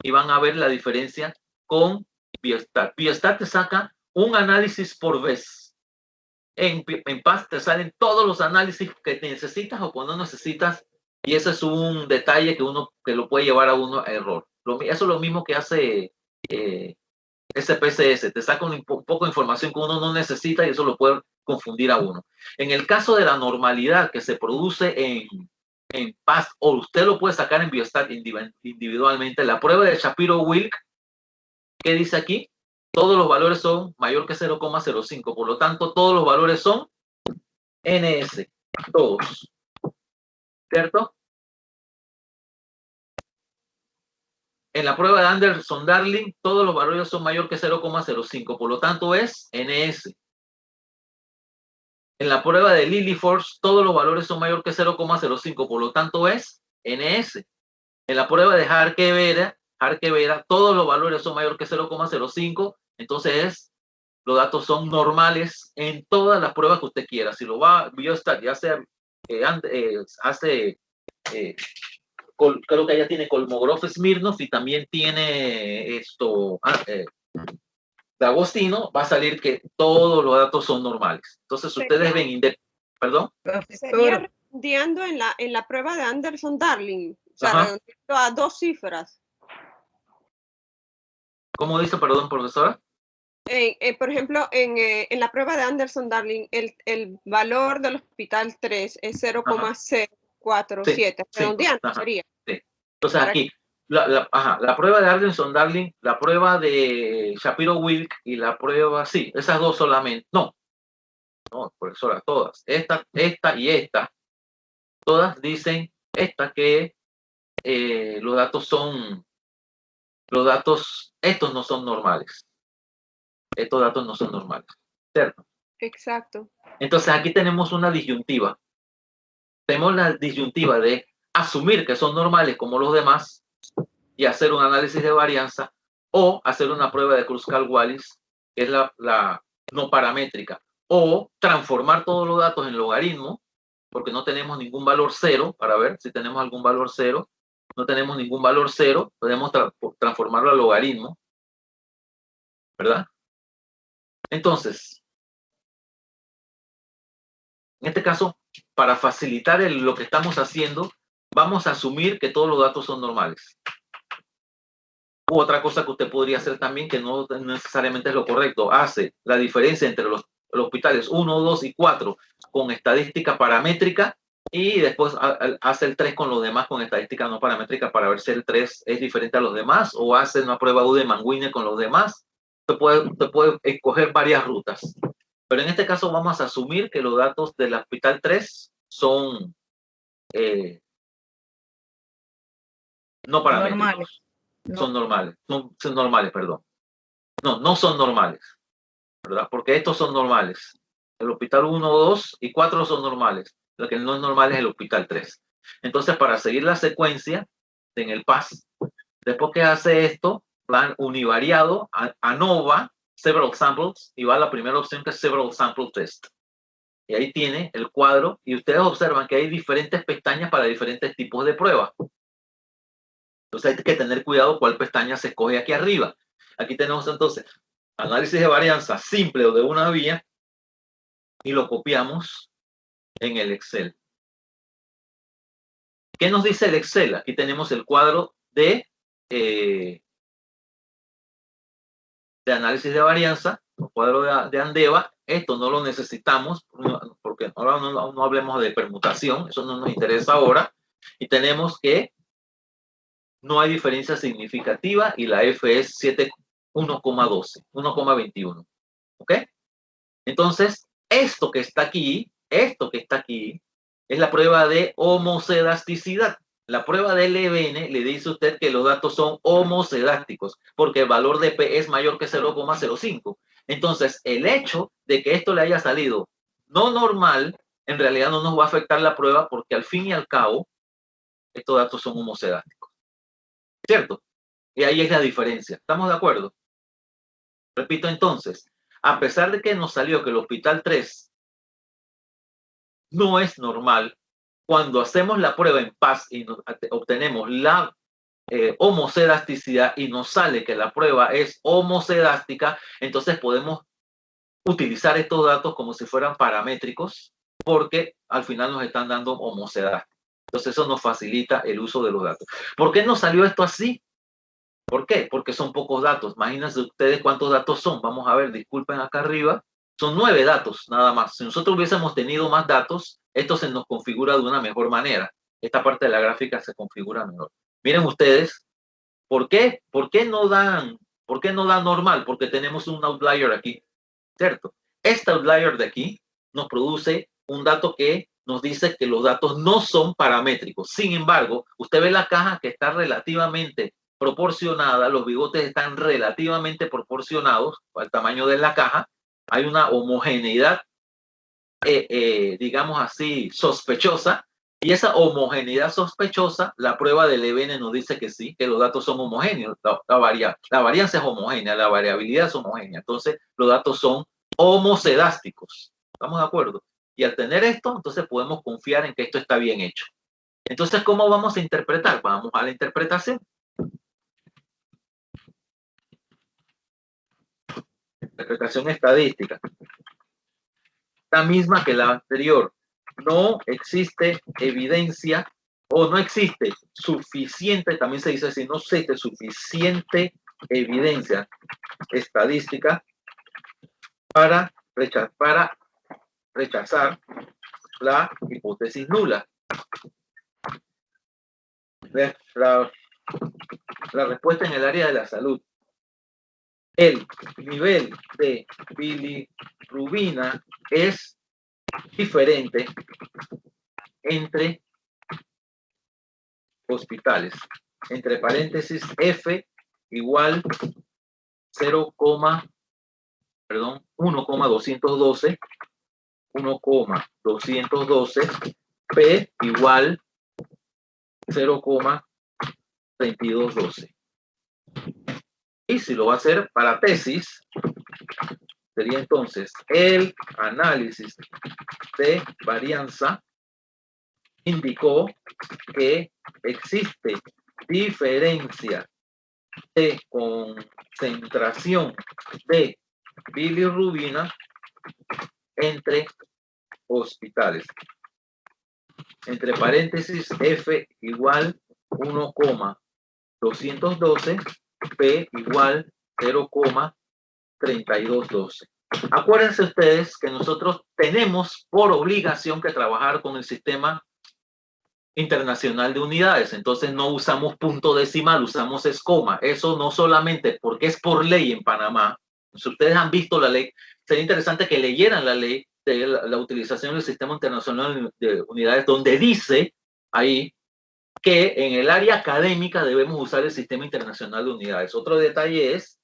y van a ver la diferencia con Biostat. Biostat te saca un análisis por vez. En Past te salen todos los análisis que necesitas o cuando necesitas, y ese es un detalle que lo puede llevar a uno a error. Eso es lo mismo que hace SPSS, te saca un poco de información que uno no necesita y eso lo puede confundir a uno. En el caso de la normalidad que se produce en Past, o usted lo puede sacar en Biostat individualmente, la prueba de Shapiro-Wilk, ¿qué dice aquí? Todos los valores son mayor que 0,05, por lo tanto todos los valores son NS, todos, ¿cierto? En la prueba de Anderson-Darling, todos los valores son mayor que 0,05, por lo tanto es NS. En la prueba de Lilliefors, todos los valores son mayor que 0,05, por lo tanto es NS. En la prueba de Harkevera, todos los valores son mayor que 0,05, entonces los datos son normales en todas las pruebas que usted quiera. Si lo va a Biostat, ya sea creo que ella tiene Kolmogorov-Smirnov y también tiene de Agostino, va a salir que todos los datos son normales. Entonces ustedes ven, perdón. Sería redondeando en la prueba de Anderson-Darling, o sea, redondeando a 2 cifras. ¿Cómo dice, perdón, profesora? por ejemplo, en la prueba de Anderson-Darling, el valor del hospital 3 es 0,047, redondeando sería. Sí. Entonces aquí, la prueba de Anderson-Darling, la prueba de Shapiro-Wilk y la prueba, sí, esas dos solamente, no, profesora, todas, esta y esta, todas dicen que estos no son normales. Estos datos no son normales, ¿cierto? Exacto. Entonces aquí tenemos una disyuntiva. Tenemos la disyuntiva de asumir que son normales como los demás y hacer un análisis de varianza, o hacer una prueba de Kruskal-Wallis, que es la no paramétrica, o transformar todos los datos en logaritmo, porque no tenemos ningún valor cero, para ver si tenemos algún valor cero. No tenemos ningún valor cero, podemos transformarlo a logaritmo, ¿verdad? Entonces, en este caso, para facilitar lo que estamos haciendo, vamos a asumir que todos los datos son normales. U otra cosa que usted podría hacer también, que no necesariamente es lo correcto, hace la diferencia entre los hospitales 1, 2 y 4 con estadística paramétrica, y después hace el 3 con los demás con estadística no paramétrica para ver si el 3 es diferente a los demás, o hace una prueba U de Mann-Wiener con los demás. Usted puede escoger varias rutas. Pero en este caso vamos a asumir que los datos del hospital 3 son no paramétricos. Normales. No. Son normales. Son normales, perdón. No son normales, ¿verdad? Porque estos son normales. El hospital 1, 2 y 4 son normales. Lo que no es normal es el hospital 3. Entonces, para seguir la secuencia en el PAS, después que hace esto, van univariado, ANOVA, several samples, y va a la primera opción que es several sample test. Y ahí tiene el cuadro, y ustedes observan que hay diferentes pestañas para diferentes tipos de pruebas. Entonces hay que tener cuidado cuál pestaña se escoge aquí arriba. Aquí tenemos entonces análisis de varianza simple o de una vía, y lo copiamos en el Excel. ¿Qué nos dice el Excel? Aquí tenemos el cuadro de análisis de varianza, el cuadro de Andeva. Esto no lo necesitamos porque ahora no hablemos de permutación, eso no nos interesa ahora. Y tenemos que no hay diferencia significativa y la F es 1,12, 1,21. ¿Ok? Entonces, esto que está aquí es la prueba de homocedasticidad. La prueba de Levene le dice a usted que los datos son homocedácticos porque el valor de P es mayor que 0,05. Entonces, el hecho de que esto le haya salido no normal, en realidad no nos va a afectar la prueba porque al fin y al cabo, estos datos son homocedácticos. ¿Cierto? Y ahí es la diferencia. ¿Estamos de acuerdo? Repito entonces, a pesar de que nos salió que el hospital 3 no es normal, cuando hacemos la prueba en PAS y obtenemos la homocedasticidad y nos sale que la prueba es homocedástica, entonces podemos utilizar estos datos como si fueran paramétricos porque al final nos están dando homocedástica. Entonces eso nos facilita el uso de los datos. ¿Por qué nos salió esto así? ¿Por qué? Porque son pocos datos. Imagínense ustedes cuántos datos son. Vamos a ver, disculpen acá arriba. Son 9 datos nada más. Si nosotros hubiésemos tenido más datos, esto se nos configura de una mejor manera. Esta parte de la gráfica se configura mejor. Miren ustedes, ¿por qué? ¿Por qué no dan normal? Porque tenemos un outlier aquí, ¿cierto? Este outlier de aquí nos produce un dato que nos dice que los datos no son paramétricos. Sin embargo, usted ve la caja que está relativamente proporcionada, los bigotes están relativamente proporcionados al tamaño de la caja. Hay una homogeneidad, digamos así, sospechosa, y esa homogeneidad sospechosa, la prueba de Levene nos dice que sí, que los datos son homogéneos, la varianza es homogénea, la variabilidad es homogénea, entonces los datos son homocedásticos. ¿Estamos de acuerdo? Y al tener esto, entonces podemos confiar en que esto está bien hecho. Entonces, ¿cómo vamos a interpretar? Vamos a la interpretación. Interpretación estadística. La misma que la anterior. No existe evidencia o no existe suficiente, también se dice así, no existe suficiente evidencia estadística para rechazar la hipótesis nula. La respuesta en el área de la salud. El nivel de bilirrubina es diferente entre hospitales. Entre paréntesis, F igual 1,212, 1,212, P igual 0,3212. Y si lo va a hacer para tesis, sería entonces el análisis de varianza indicó que existe diferencia de concentración de bilirrubina entre hospitales. Entre paréntesis, F igual 1,212, P igual 0,3212. Acuérdense ustedes que nosotros tenemos por obligación que trabajar con el sistema internacional de unidades, entonces no usamos punto decimal, usamos escoma. Eso no solamente porque es por ley en Panamá. Si ustedes han visto la ley, sería interesante que leyeran la ley de la utilización del sistema internacional de unidades, donde dice ahí que en el área académica debemos usar el sistema internacional de unidades. Otro detalle es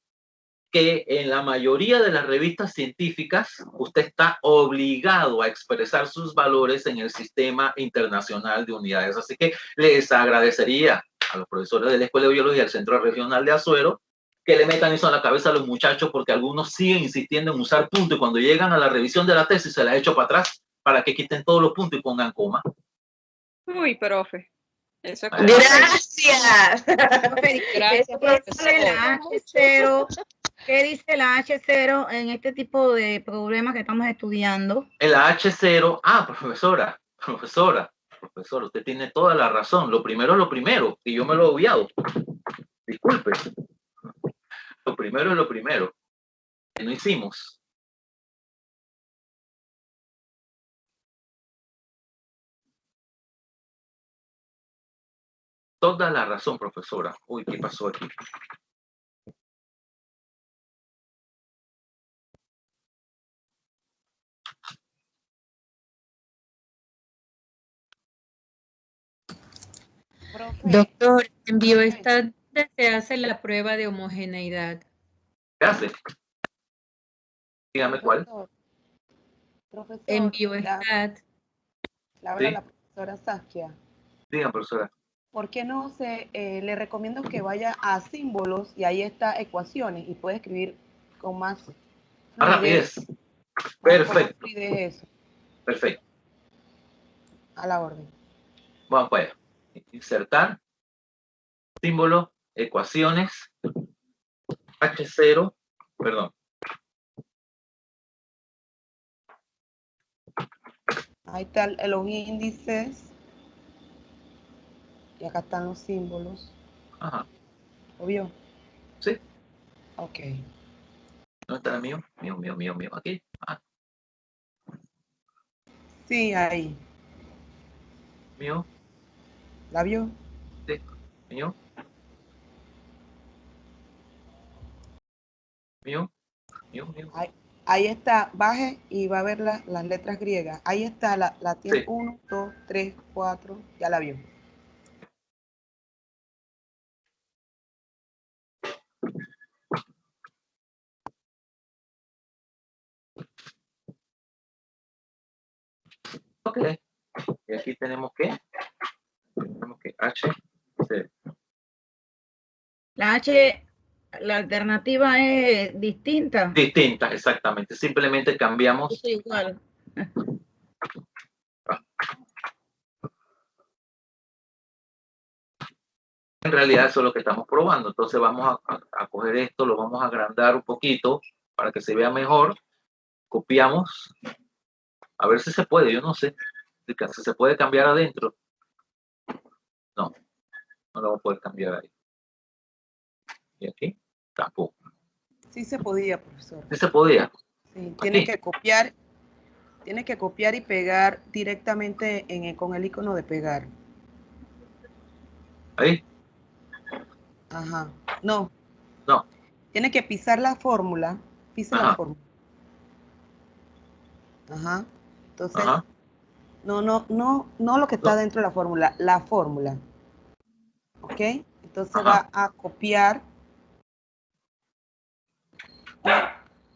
que en la mayoría de las revistas científicas usted está obligado a expresar sus valores en el sistema internacional de unidades. Así que les agradecería a los profesores de la Escuela de Biología del Centro Regional de Azuero que le metan eso en la cabeza a los muchachos, porque algunos siguen insistiendo en usar punto y cuando llegan a la revisión de la tesis se la echo para atrás para que quiten todos los puntos y pongan coma. Uy, profe. Eso es Gracias. Gracias, profesor. ¿Qué dice la H0 en este tipo de problemas que estamos estudiando? La H0, profesora, usted tiene toda la razón. Lo primero es lo primero, y yo me lo he obviado. Disculpe. Lo primero es lo primero, que no hicimos. Toda la razón, profesora. Uy, ¿qué pasó aquí? Doctor, en bioestat se hace la prueba de homogeneidad. ¿Qué hace? Dígame cuál. Profesor, en bioestat. Le habla la profesora Saskia. Dígame, profesora. ¿Por qué no le recomiendo que vaya a símbolos y ahí está ecuaciones y puede escribir con más rapidez? Perfecto. Eso. Perfecto. A la orden. Vamos para allá. Insertar, símbolo, ecuaciones, H0, perdón. Ahí están los índices. Y acá están los símbolos. Ajá. ¿Lo vio? Sí. Ok. ¿Dónde está el mío? Mío. Aquí. Sí, ahí. Mío. ¿La vio? Sí. Mío. Ahí está, baje y va a ver las letras griegas. Ahí está, la tiene sí. 1, 2, 3, 4, ya la vio. Ok. Y aquí tenemos que H. Sí. La alternativa es distinta. Distinta, exactamente. Simplemente cambiamos. Eso igual. En realidad eso es lo que estamos probando. Entonces vamos a coger esto, lo vamos a agrandar un poquito para que se vea mejor. Copiamos. A ver si se puede, yo no sé. Si se puede cambiar adentro. No lo vamos a poder cambiar ahí. Y aquí, tampoco. Sí se podía, profesor. Sí se podía. Sí, tiene que copiar y pegar directamente con el icono de pegar. Ahí. Ajá. No. No. Tiene que pisar la fórmula. Pisa la fórmula. Ajá. Entonces, no lo que está dentro de la fórmula. ¿Ok? Entonces va a copiar.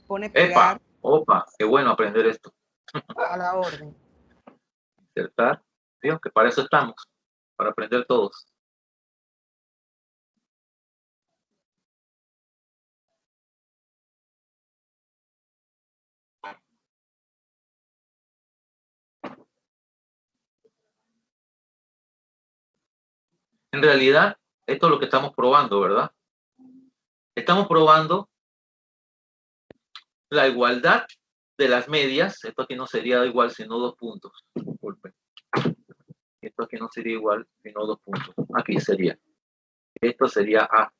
Pone pegar. Opa, qué bueno aprender esto. A la orden. Insertar. Dios, que para eso estamos, para aprender todos. En realidad, esto es lo que estamos probando, ¿verdad? Estamos probando la igualdad de las medias. Esto aquí no sería igual sino 2 puntos. Disculpen. Esto aquí no sería igual sino 2 puntos. Aquí sería. Esto sería A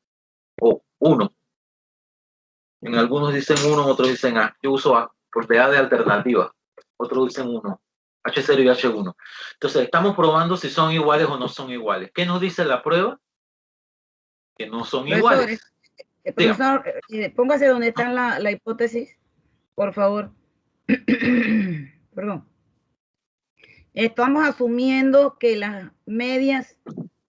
o 1. En algunos dicen 1, otros dicen A. Yo uso A porque A de alternativa. Otros dicen 1. H0 y H1. Entonces, estamos probando si son iguales o no son iguales. ¿Qué nos dice la prueba? Que no son iguales. Profesor, póngase donde está la hipótesis, por favor. Perdón. Estamos asumiendo que las medias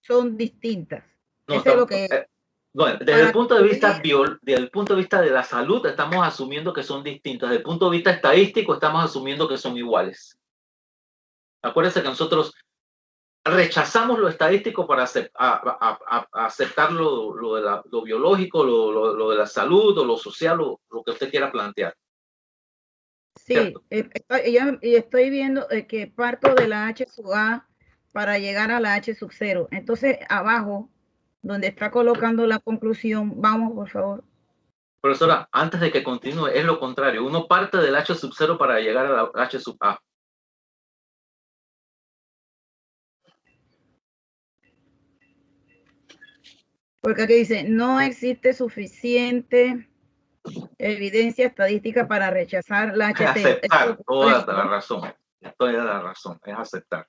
son distintas. No, eso es lo que... Bueno, desde el punto de vista de la salud, estamos asumiendo que son distintas. Desde el punto de vista estadístico, estamos asumiendo que son iguales. Acuérdense que nosotros rechazamos lo estadístico para aceptar lo biológico, lo de la salud o lo social, lo que usted quiera plantear. Sí, estoy viendo que parto de la H sub A para llegar a la H sub 0. Entonces, abajo, donde está colocando la conclusión, vamos, por favor. Profesora, antes de que continúe, es lo contrario. Uno parte del H sub 0 para llegar a la H sub A. Porque aquí dice, no existe suficiente evidencia estadística para rechazar la HT. Aceptar, toda la razón. Toda la razón, es aceptar.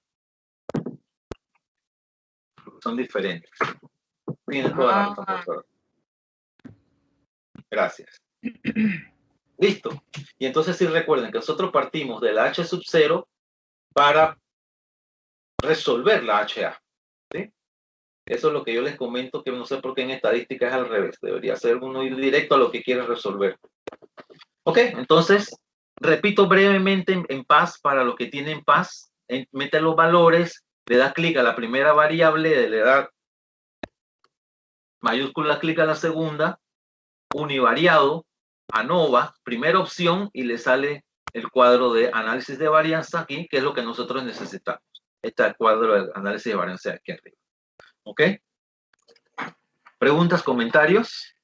Son diferentes. Tiene toda la razón, profesora. Gracias. Listo. Y entonces sí recuerden que nosotros partimos de la H sub 0 para resolver la HA. ¿Sí? Eso es lo que yo les comento, que no sé por qué en estadística es al revés. Debería ser uno ir directo a lo que quiere resolver. Ok, entonces, repito brevemente en PAS, para los que tienen PAS, mete los valores, le da clic a la primera variable, le da mayúscula, clic a la segunda, univariado, ANOVA, primera opción, y le sale el cuadro de análisis de varianza aquí, que es lo que nosotros necesitamos. Este es el cuadro de análisis de varianza aquí arriba. ¿Ok? ¿Preguntas, comentarios?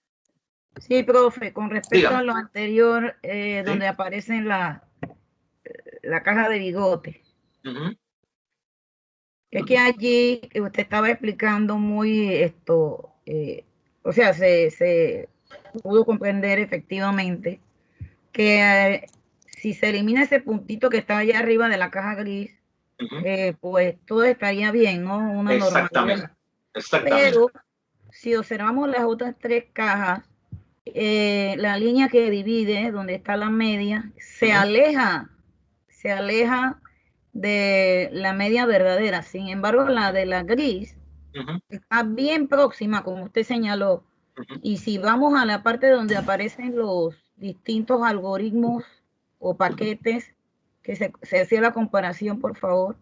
Sí, profe, con respecto a lo anterior, donde aparece en la caja de bigote. Es que allí usted estaba explicando muy o sea, se pudo comprender efectivamente que si se elimina ese puntito que está allá arriba de la caja gris, pues todo estaría bien, ¿no? Una normalidad. Exactamente. Pero si observamos las otras 3 cajas, la línea que divide, donde está la media, se aleja de la media verdadera. Sin embargo, la de la gris está bien próxima, como usted señaló. Y si vamos a la parte donde aparecen los distintos algoritmos o paquetes, que se hacía la comparación, por favor,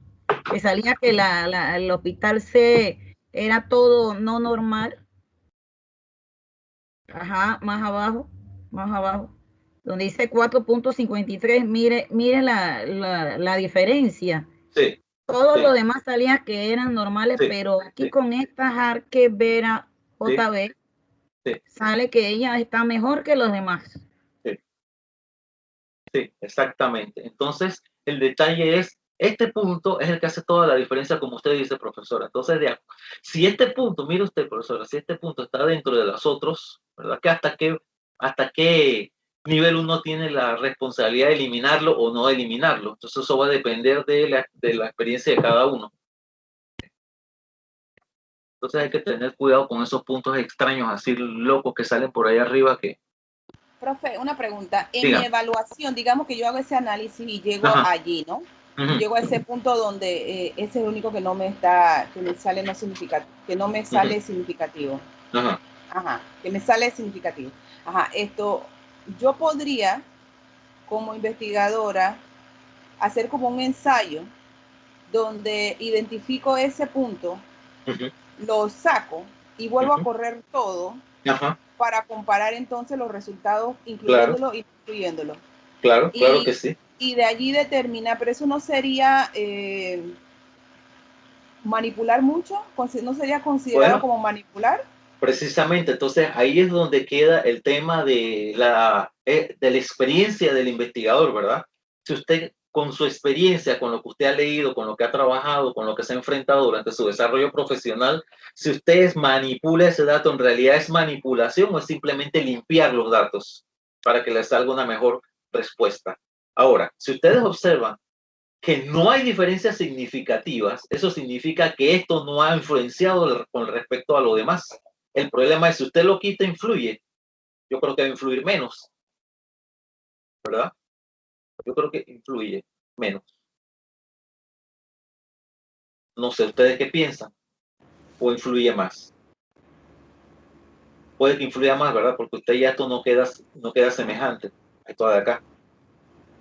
que salía que el hospital C era todo no normal. Ajá, más abajo, donde dice 4.53, mire la diferencia. Sí. Todo lo demás salía que eran normales, pero aquí con esta Jarque Vera JB sale que ella está mejor que los demás. Sí, exactamente. Entonces, el detalle es, este punto es el que hace toda la diferencia, como usted dice, profesora. Entonces, si este punto, mire usted, profesora, si este punto está dentro de los otros, ¿verdad? Que hasta qué nivel 1 tiene la responsabilidad de eliminarlo o no eliminarlo. Entonces eso va a depender de la experiencia de cada uno. Entonces hay que tener cuidado con esos puntos extraños, así locos que salen por ahí arriba que... Profe, una pregunta. En Diga. mi evaluación, digamos que yo hago ese análisis y llego allí, ¿no? Llego a ese punto donde ese es el único que no me está, que me sale no significativo, que no me sale significativo. Que me sale significativo. Yo podría, como investigadora, hacer como un ensayo donde identifico ese punto, lo saco y vuelvo a correr todo para comparar entonces los resultados, incluyéndolo y excluyéndolo. Claro que sí. Y de allí determina, pero eso no sería manipular mucho, ¿no sería considerado como manipular? Precisamente, entonces ahí es donde queda el tema de la experiencia del investigador, ¿verdad? Si usted con su experiencia, con lo que usted ha leído, con lo que ha trabajado, con lo que se ha enfrentado durante su desarrollo profesional, si usted manipula ese dato, ¿en realidad es manipulación o es simplemente limpiar los datos para que les salga una mejor respuesta? Ahora, si ustedes observan que no hay diferencias significativas, eso significa que esto no ha influenciado con respecto a lo demás. El problema es si usted lo quita, influye. Yo creo que va a influir menos, ¿verdad? Yo creo que influye menos. No sé, ¿ustedes qué piensan? ¿O influye más? Puede que influya más, ¿verdad? Porque usted ya esto no queda semejante a esto de acá.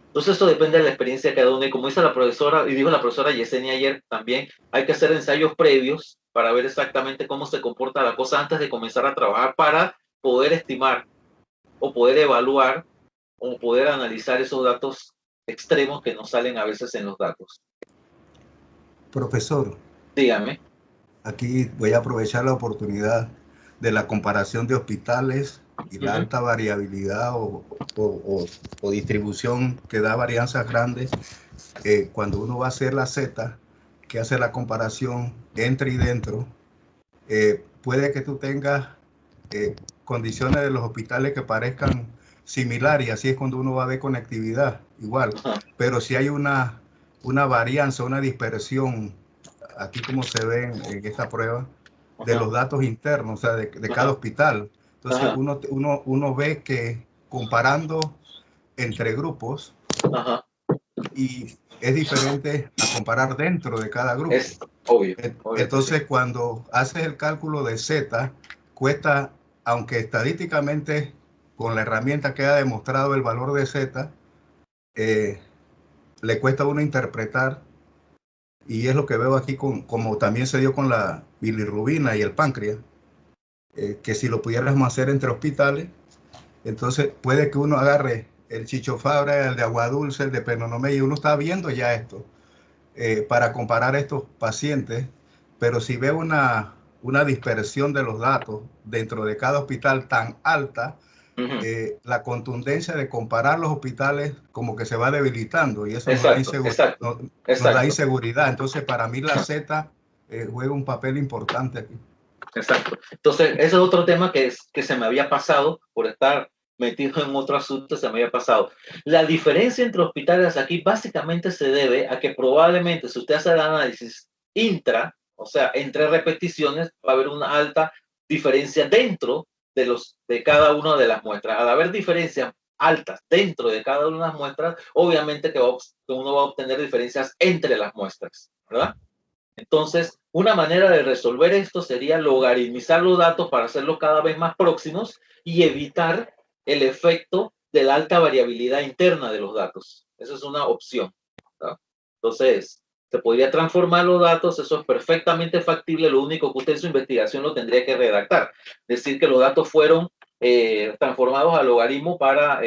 Entonces eso depende de la experiencia de cada uno. Y como dice la profesora, y dijo la profesora Yesenia ayer también, hay que hacer ensayos previos para ver exactamente cómo se comporta la cosa antes de comenzar a trabajar para poder estimar o poder evaluar o poder analizar esos datos extremos que nos salen a veces en los datos. Profesor. Dígame. Aquí voy a aprovechar la oportunidad de la comparación de hospitales y la alta variabilidad o distribución que da varianzas grandes. Cuando uno va a hacer la Z, que hace la comparación entre y dentro, puede que tú tengas condiciones de los hospitales que parezcan similares, y así es cuando uno va a ver conectividad igual. Pero si hay una varianza, una dispersión, aquí como se ve en esta prueba, de los datos internos, o sea, de cada hospital. Entonces uno ve que comparando entre grupos, y es diferente a comparar dentro de cada grupo. Es obvio. Entonces cuando haces el cálculo de Z, cuesta, aunque estadísticamente con la herramienta queda demostrado el valor de Z, le cuesta a uno interpretar. Y es lo que veo aquí, como también se dio con la bilirrubina y el páncreas, que si lo pudiéramos hacer entre hospitales, entonces puede que uno agarre el Chicho Fabra, el de Agua Dulce, el de Penonomé, y uno está viendo ya esto para comparar estos pacientes, pero si ve una dispersión de los datos dentro de cada hospital tan alta, la contundencia de comparar los hospitales como que se va debilitando, y eso nos da inseguridad. Entonces para mí la Z juega un papel importante aquí. Exacto. Entonces ese es otro tema que se me había pasado por estar metido en otro asunto, se me había pasado. La diferencia entre hospitales aquí básicamente se debe a que probablemente si usted hace el análisis intra, o sea, entre repeticiones, va a haber una alta diferencia dentro de cada una de las muestras. Al haber diferencias altas dentro de cada una de las muestras, obviamente que uno va a obtener diferencias entre las muestras, ¿verdad? Entonces, una manera de resolver esto sería logaritmizar los datos para hacerlos cada vez más próximos y evitar el efecto de la alta variabilidad interna de los datos. Esa es una opción, ¿no? Entonces, se podría transformar los datos, eso es perfectamente factible, lo único que usted en su investigación lo tendría que redactar. Decir que los datos fueron transformados a logaritmo para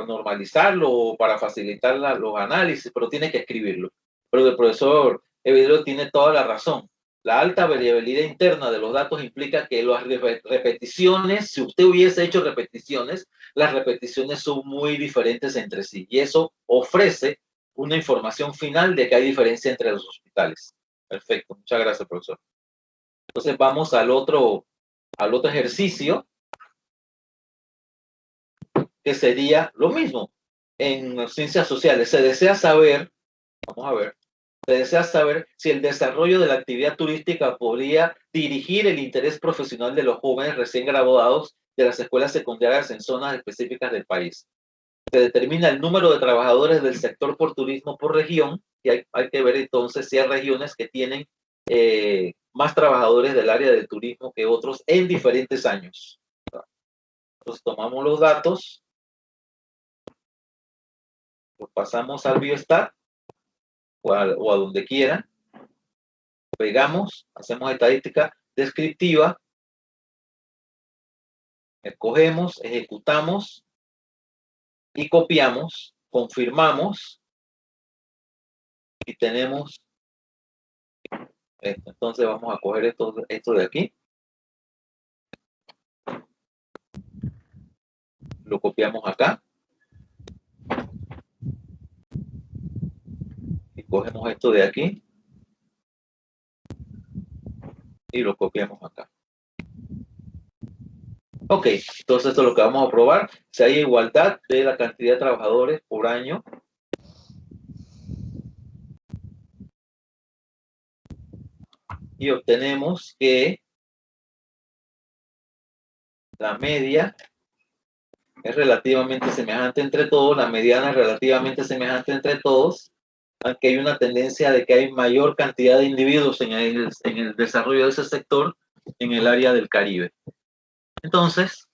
normalizarlo o para facilitar los análisis, pero tiene que escribirlo. Pero el profesor Evidrio tiene toda la razón. La alta variabilidad interna de los datos implica que las repeticiones, si usted hubiese hecho repeticiones, las repeticiones son muy diferentes entre sí. Y eso ofrece una información final de que hay diferencia entre los hospitales. Perfecto. Muchas gracias, profesor. Entonces vamos al otro ejercicio. que sería lo mismo. En ciencias sociales se desea saber, vamos a ver, se desea saber si el desarrollo de la actividad turística podría dirigir el interés profesional de los jóvenes recién graduados de las escuelas secundarias en zonas específicas del país. Se determina el número de trabajadores del sector por turismo por región, y hay que ver entonces si hay regiones que tienen más trabajadores del área del turismo que otros en diferentes años. Entonces tomamos los datos, los pasamos al Biostat o a donde quieran, pegamos, hacemos estadística descriptiva, escogemos, ejecutamos y copiamos, confirmamos y tenemos esto. Entonces vamos a coger esto de aquí, lo copiamos acá y cogemos esto de aquí y lo copiamos acá. Ok, entonces esto es lo que vamos a probar, si hay igualdad de la cantidad de trabajadores por año. Y obtenemos que la media es relativamente semejante entre todos, la mediana es relativamente semejante entre todos, aunque hay una tendencia de que hay mayor cantidad de individuos en el desarrollo de ese sector en el área del Caribe. Entonces,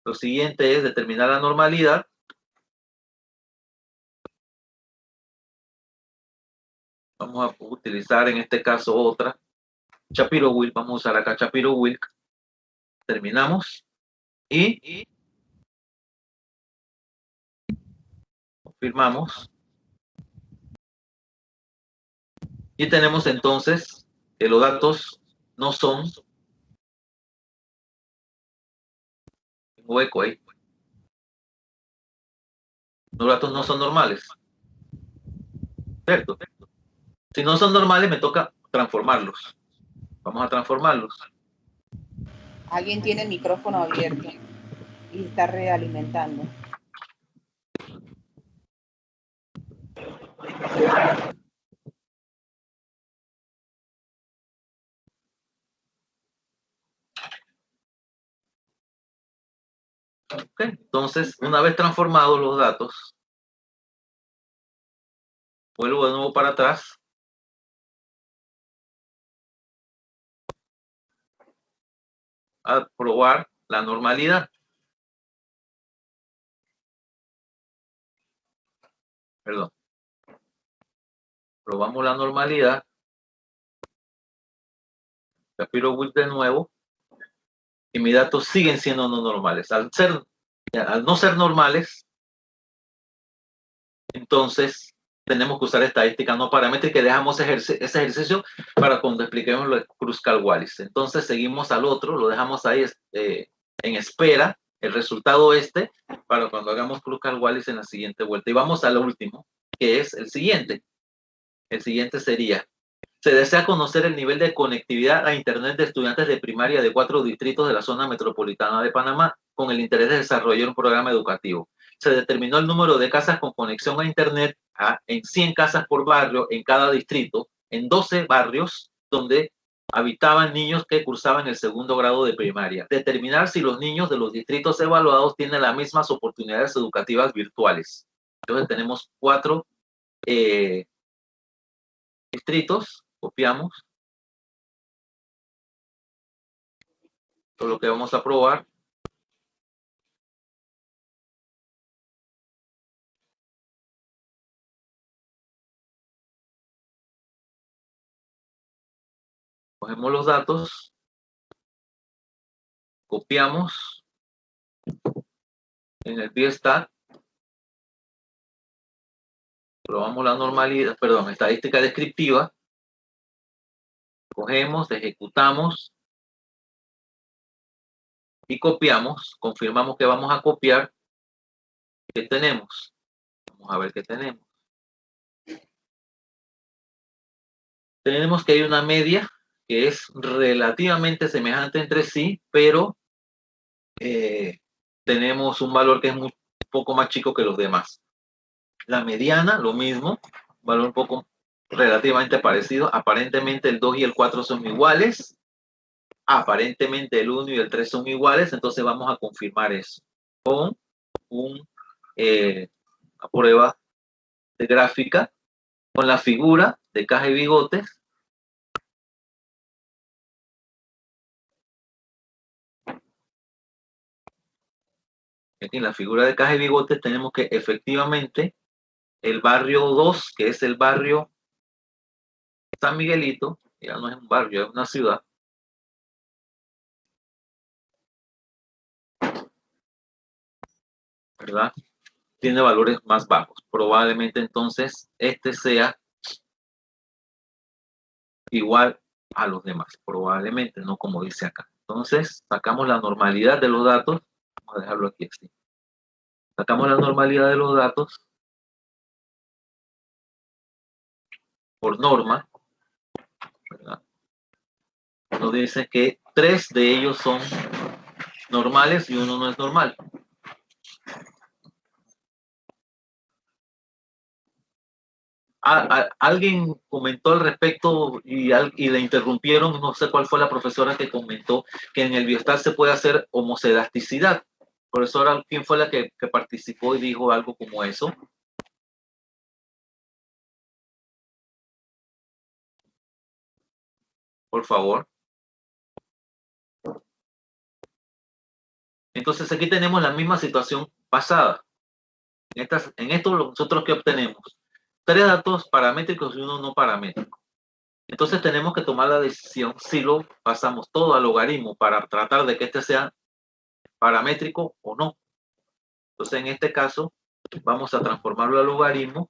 lo siguiente es determinar la normalidad. Vamos a utilizar en este caso otra, Shapiro-Wilk, vamos a usar acá Shapiro-Wilk. Terminamos y confirmamos. Y tenemos entonces que los datos no son, tengo eco ahí, los datos no son normales, ¿cierto? Si no son normales me toca transformarlos. Vamos a transformarlos. Alguien tiene el micrófono abierto y está realimentando. Okay. Entonces, una vez transformados los datos, vuelvo de nuevo para atrás. A probar la normalidad. Perdón. Probamos la normalidad. Shapiro-Wilk de nuevo. Y mis datos siguen siendo no normales. Al no ser normales, entonces tenemos que usar estadística no paramétrica y dejamos ese ejercicio para cuando expliquemos lo de Kruskal-Wallis. Entonces seguimos al otro, lo dejamos ahí en espera, el resultado para cuando hagamos Kruskal-Wallis en la siguiente vuelta. Y vamos al último, que es el siguiente. El siguiente sería: se desea conocer el nivel de conectividad a Internet de estudiantes de primaria de 4 distritos de la zona metropolitana de Panamá con el interés de desarrollar un programa educativo. Se determinó el número de casas con conexión a Internet en 100 casas por barrio en cada distrito, en 12 barrios donde habitaban niños que cursaban el segundo grado de primaria. Determinar si los niños de los distritos evaluados tienen las mismas oportunidades educativas virtuales. Entonces tenemos 4 distritos. Copiamos. Todo lo que vamos a probar. Cogemos los datos. Copiamos en el Biostat. Probamos la normalidad, perdón, estadística descriptiva. Cogemos, ejecutamos y copiamos. Confirmamos que vamos a copiar. ¿Qué tenemos? Vamos a ver qué tenemos. Tenemos que hay una media que es relativamente semejante entre sí, pero tenemos un valor que es un poco más chico que los demás. La mediana, lo mismo, valor un poco relativamente parecido. Aparentemente el 2 y el 4 son iguales. Aparentemente el 1 y el 3 son iguales. Entonces vamos a confirmar eso con una prueba de gráfica con la figura de caja y bigotes. Aquí en la figura de caja y bigotes tenemos que efectivamente el barrio 2, que es el barrio San Miguelito, ya no es un barrio, es una ciudad. ¿Verdad? Tiene valores más bajos. Probablemente entonces este sea igual a los demás. Probablemente, no como dice acá. Entonces, sacamos la normalidad de los datos. Vamos a dejarlo aquí así. Sacamos la normalidad de los datos por norma, ¿verdad? Nos dice que 3 de ellos son normales y uno no es normal. Alguien comentó al respecto y le interrumpieron, no sé cuál fue la profesora que comentó que en el biostat se puede hacer homocedasticidad. Profesora, ¿quién fue la que participó y dijo algo como eso? Por favor. Entonces aquí tenemos la misma situación pasada. En esto nosotros ¿qué obtenemos? 3 datos paramétricos y uno no paramétrico. Entonces tenemos que tomar la decisión si lo pasamos todo a logaritmo para tratar de que este sea paramétrico o no. Entonces en este caso vamos a transformarlo a logaritmo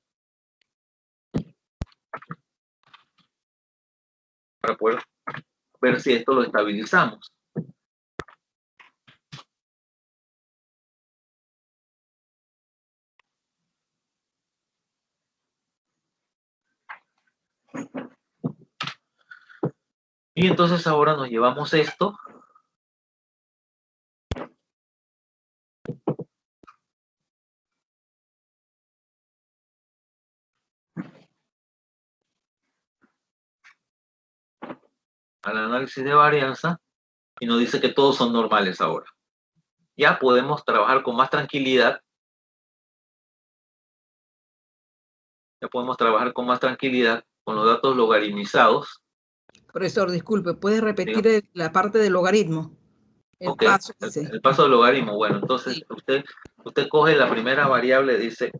para poder ver si esto lo estabilizamos. Y entonces ahora nos llevamos esto al análisis de varianza y nos dice que todos son normales ahora. Ya podemos trabajar con más tranquilidad. Ya podemos trabajar con más tranquilidad con los datos logaritmizados. Profesor, disculpe, ¿puede repetir la parte del logaritmo? El paso del logaritmo. Bueno, entonces sí. usted coge la primera variable, usted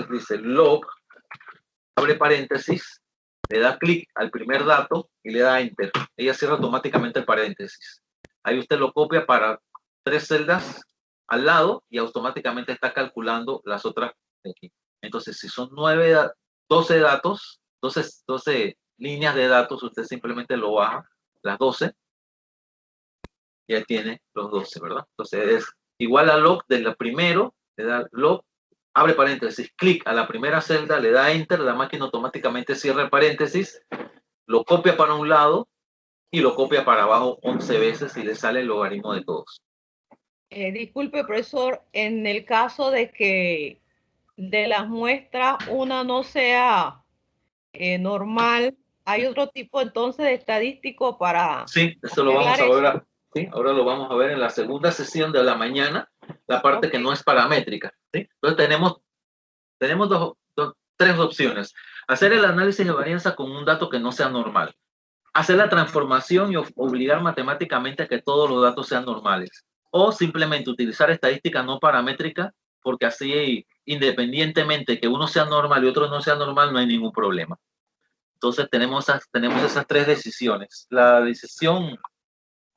dice log, abre paréntesis, le da clic al primer dato y le da enter. Ella cierra automáticamente el paréntesis. Ahí usted lo copia para 3 celdas al lado y automáticamente está calculando las otras de aquí. Entonces, si son 12 datos, 12 líneas de datos, usted simplemente lo baja, las 12, ya tiene los 12, ¿verdad? Entonces es igual a log del primero, le da log, abre paréntesis, clic a la primera celda, le da enter, la máquina automáticamente cierra el paréntesis, lo copia para un lado y lo copia para abajo 11 veces y le sale el logaritmo de todos. Disculpe, profesor, en el caso de que de las muestras una no sea normal, ¿hay otro tipo entonces de estadístico para...? Sí, eso lo vamos a ver. ¿Sí? Ahora lo vamos a ver en la segunda sesión de la mañana, la parte que no es paramétrica. ¿Sí? Entonces tenemos 3 opciones. Hacer el análisis de varianza con un dato que no sea normal. Hacer la transformación y obligar matemáticamente a que todos los datos sean normales. O simplemente utilizar estadística no paramétrica, porque así independientemente que uno sea normal y otro no sea normal, no hay ningún problema. Entonces tenemos esas 3 decisiones. La decisión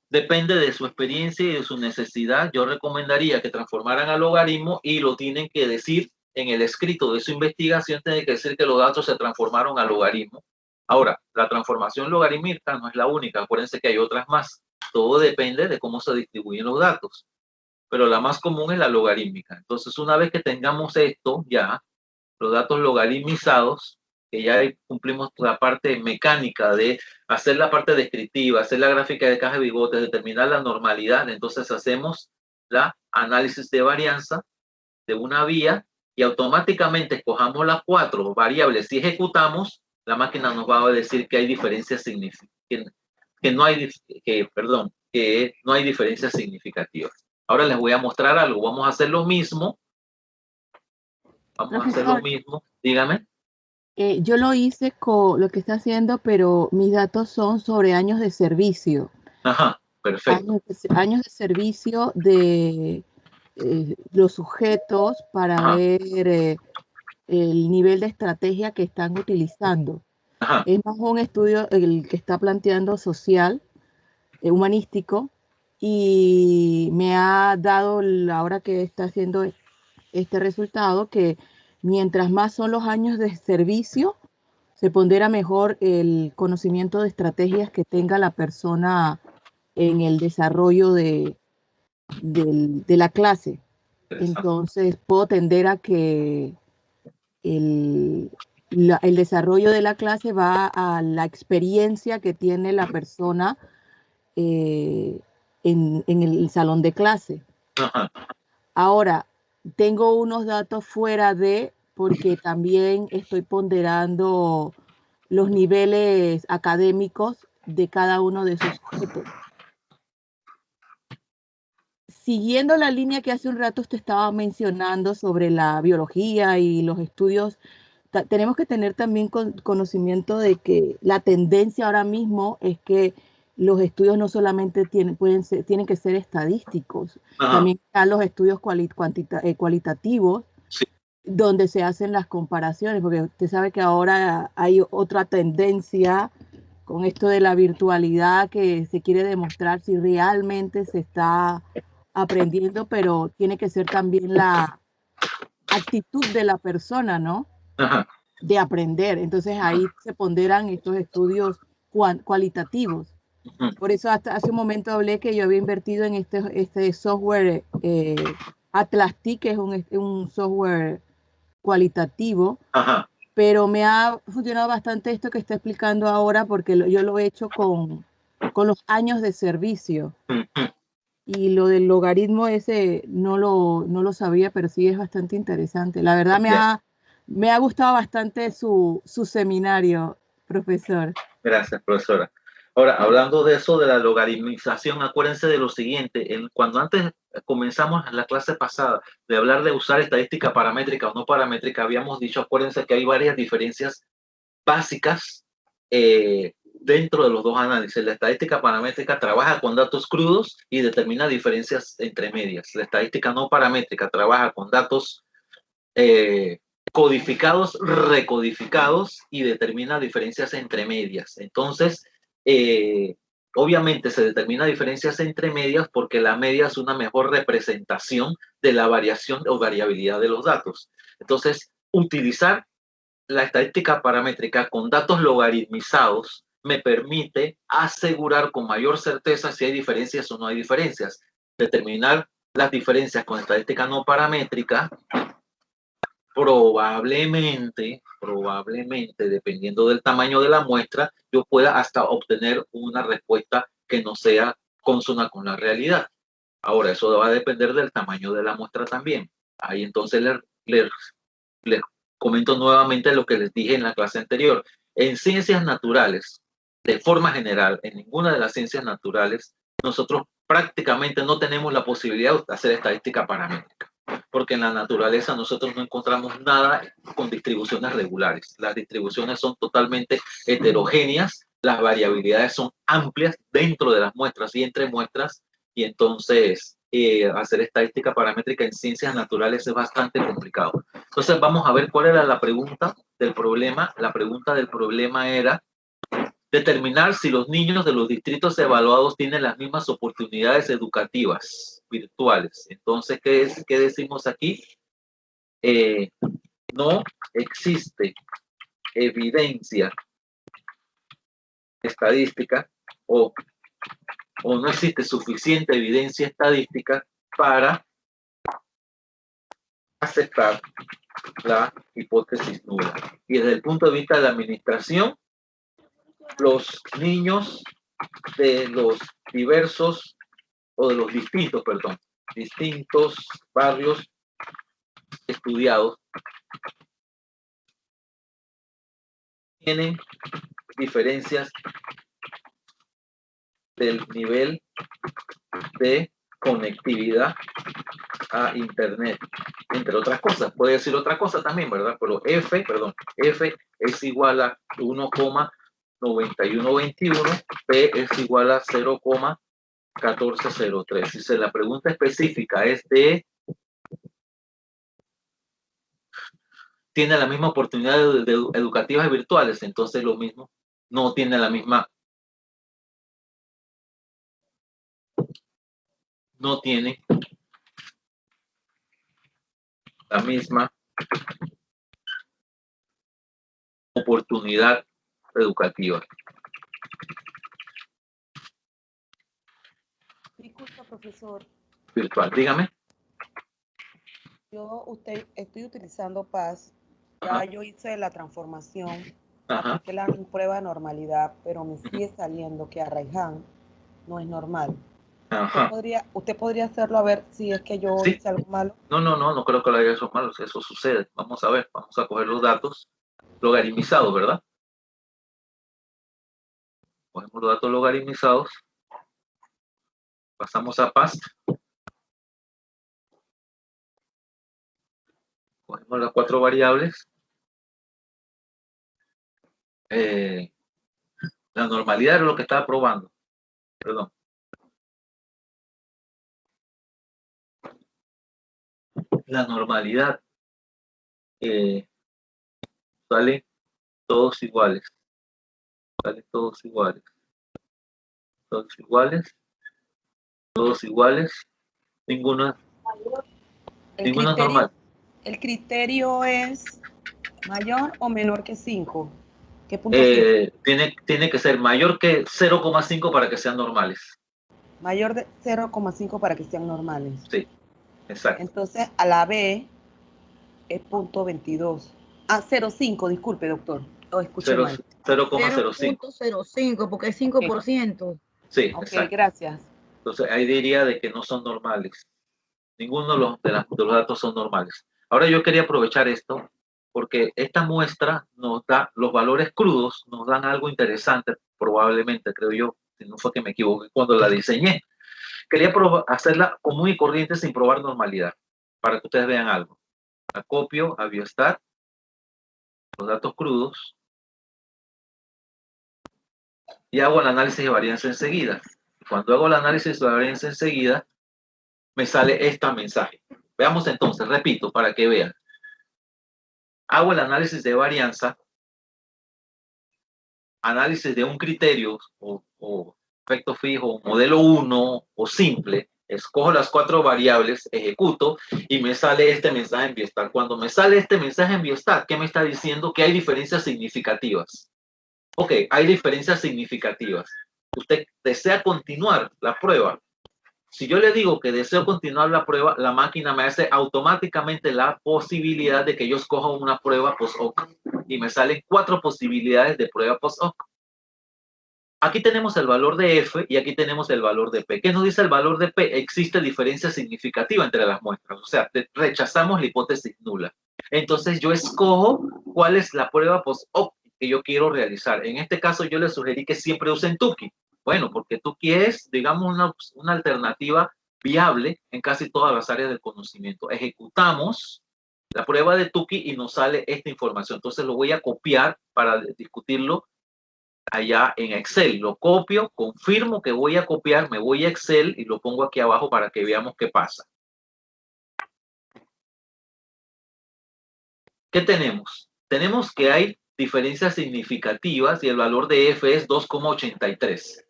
depende de su experiencia y de su necesidad. Yo recomendaría que transformaran a logaritmo y lo tienen que decir en el escrito de su investigación, tiene que decir que los datos se transformaron a logaritmo. Ahora, la transformación logarítmica no es la única, acuérdense que hay otras más. Todo depende de cómo se distribuyen los datos, pero la más común es la logarítmica. Entonces, una vez que tengamos esto ya, los datos logaritmizados, que ya cumplimos la parte mecánica de hacer la parte descriptiva, hacer la gráfica de caja de bigotes, determinar la normalidad, entonces hacemos la análisis de varianza de una vía y automáticamente escojamos las 4 variables y ejecutamos, la máquina nos va a decir que hay diferencias significativas, que no hay diferencias significativas. Ahora les voy a mostrar algo. Vamos a hacer lo mismo. Dígame. Yo lo hice con lo que está haciendo, pero mis datos son sobre años de servicio. Ajá, perfecto. Años de servicio de los sujetos para ver el nivel de estrategia que están utilizando. Ajá. Es más un estudio el que está planteando social, humanístico, y me ha dado, ahora que está haciendo este resultado, que mientras más son los años de servicio, se pondera mejor el conocimiento de estrategias que tenga la persona en el desarrollo de la clase. Entonces, puedo tender a que el desarrollo de la clase va a la experiencia que tiene la persona en el salón de clase. Ajá. Ahora, tengo unos datos fuera porque también estoy ponderando los niveles académicos de cada uno de esos sujetos. Siguiendo la línea que hace un rato usted estaba mencionando sobre la biología y los estudios, tenemos que tener también conocimiento de que la tendencia ahora mismo es que los estudios no solamente tienen que ser estadísticos, ajá, también están los estudios cualitativos, sí, donde se hacen las comparaciones, porque usted sabe que ahora hay otra tendencia con esto de la virtualidad, que se quiere demostrar si realmente se está aprendiendo, pero tiene que ser también la actitud de la persona, ¿no? Ajá. De aprender. Entonces ahí se ponderan estos estudios cualitativos. Por eso hasta hace un momento hablé que yo había invertido en este software Atlas-T, que es un software cualitativo. Ajá. Pero me ha funcionado bastante esto que está explicando ahora, porque yo lo he hecho con los años de servicio. Y lo del logaritmo ese no lo sabía, pero sí es bastante interesante. La verdad me ha gustado bastante su seminario, profesor. Gracias, profesora. Ahora, hablando de eso, de la logaritmización, acuérdense de lo siguiente. Cuando antes comenzamos en la clase pasada de hablar de usar estadística paramétrica o no paramétrica, habíamos dicho, acuérdense que hay varias diferencias básicas dentro de los dos análisis. La estadística paramétrica trabaja con datos crudos y determina diferencias entre medias. La estadística no paramétrica trabaja con datos codificados, recodificados y determina diferencias entre medias. Entonces, obviamente se determina diferencias entre medias porque la media es una mejor representación de la variación o variabilidad de los datos. Entonces, utilizar la estadística paramétrica con datos logaritmizados me permite asegurar con mayor certeza si hay diferencias o no hay diferencias. Determinar las diferencias con estadística no paramétrica, probablemente, dependiendo del tamaño de la muestra, yo pueda hasta obtener una respuesta que no sea consona con la realidad. Ahora, eso va a depender del tamaño de la muestra también. Ahí entonces les comento nuevamente lo que les dije en la clase anterior. En ciencias naturales, de forma general, en ninguna de las ciencias naturales, nosotros prácticamente no tenemos la posibilidad de hacer estadística paramétrica, porque en la naturaleza nosotros no encontramos nada con distribuciones regulares. Las distribuciones son totalmente heterogéneas, las variabilidades son amplias dentro de las muestras y entre muestras, y entonces hacer estadística paramétrica en ciencias naturales es bastante complicado. Entonces vamos a ver cuál era la pregunta del problema. La pregunta del problema era determinar si los niños de los distritos evaluados tienen las mismas oportunidades educativas virtuales. Entonces, ¿qué decimos aquí? No existe evidencia estadística o no existe suficiente evidencia estadística para aceptar la hipótesis nula. Y desde el punto de vista de la administración, los niños de los distintos distintos barrios estudiados tienen diferencias del nivel de conectividad a Internet, entre otras cosas. Puede decir otra cosa también, ¿verdad? Pero F es igual a 1,9121, P es igual a 0,1403. Si la pregunta específica es de tiene la misma oportunidad de educativas virtuales, entonces lo mismo, no tiene la misma, no tiene la misma oportunidad educativa. Disculpa, profesor. Virtual, dígame. Estoy utilizando PAS. Ya yo hice la transformación, Ajá. apliqué la prueba de normalidad, pero me sigue saliendo que Arraiján no es normal. Ajá. ¿Usted podría hacerlo a ver si es que yo hice algo malo? No creo que lo haya hecho malo, eso sucede. Vamos a ver, vamos a coger los datos logarimizados, ¿verdad? Cogemos los datos logarimizados, pasamos a PAST, cogemos las 4 variables, la normalidad era lo que estaba probando, perdón. La normalidad sale todos iguales, sale todos iguales, todos iguales, todos iguales, ninguno es normal. ¿El criterio es mayor o menor que 5? ¿Qué punto tiene que ser mayor que 0,5 para que sean normales. Mayor de 0,5 para que sean normales. Sí, exacto. Entonces, a la B es punto 22. 0,5, disculpe, doctor. Escuché mal. 0,05. 0,05, porque es 5%. Sí, ok, exacto. Gracias. Entonces, ahí diría de que no son normales. Ninguno de los datos son normales. Ahora yo quería aprovechar esto porque esta muestra nos da los valores crudos, nos dan algo interesante, probablemente, creo yo, si no fue que me equivoqué cuando la diseñé. Quería hacerla común y corriente sin probar normalidad, para que ustedes vean algo. La copio a Biostat, los datos crudos, y hago el análisis de varianza enseguida. Cuando hago el análisis de varianza enseguida, me sale este mensaje. Veamos entonces, repito, para que vean. Hago el análisis de varianza, análisis de un criterio o efecto fijo, modelo 1 o simple, escojo las 4 variables, ejecuto y me sale este mensaje en Biostat. Cuando me sale este mensaje en Biostat, ¿qué me está diciendo? Que hay diferencias significativas. Ok, hay diferencias significativas. Usted desea continuar la prueba. Si yo le digo que deseo continuar la prueba, la máquina me hace automáticamente la posibilidad de que yo escoja una prueba post-hoc. Y me salen 4 posibilidades de prueba post-hoc. Aquí tenemos el valor de F y aquí tenemos el valor de P. ¿Qué nos dice el valor de P? Existe diferencia significativa entre las muestras. O sea, rechazamos la hipótesis nula. Entonces yo escojo cuál es la prueba post-hoc que yo quiero realizar. En este caso yo le sugerí que siempre usen Tukey. Bueno, porque Tukey es, digamos, una alternativa viable en casi todas las áreas del conocimiento. Ejecutamos la prueba de Tukey y nos sale esta información. Entonces lo voy a copiar para discutirlo allá en Excel. Lo copio, confirmo que voy a copiar, me voy a Excel y lo pongo aquí abajo para que veamos qué pasa. ¿Qué tenemos? Tenemos que hay diferencias significativas y el valor de F es 2,83.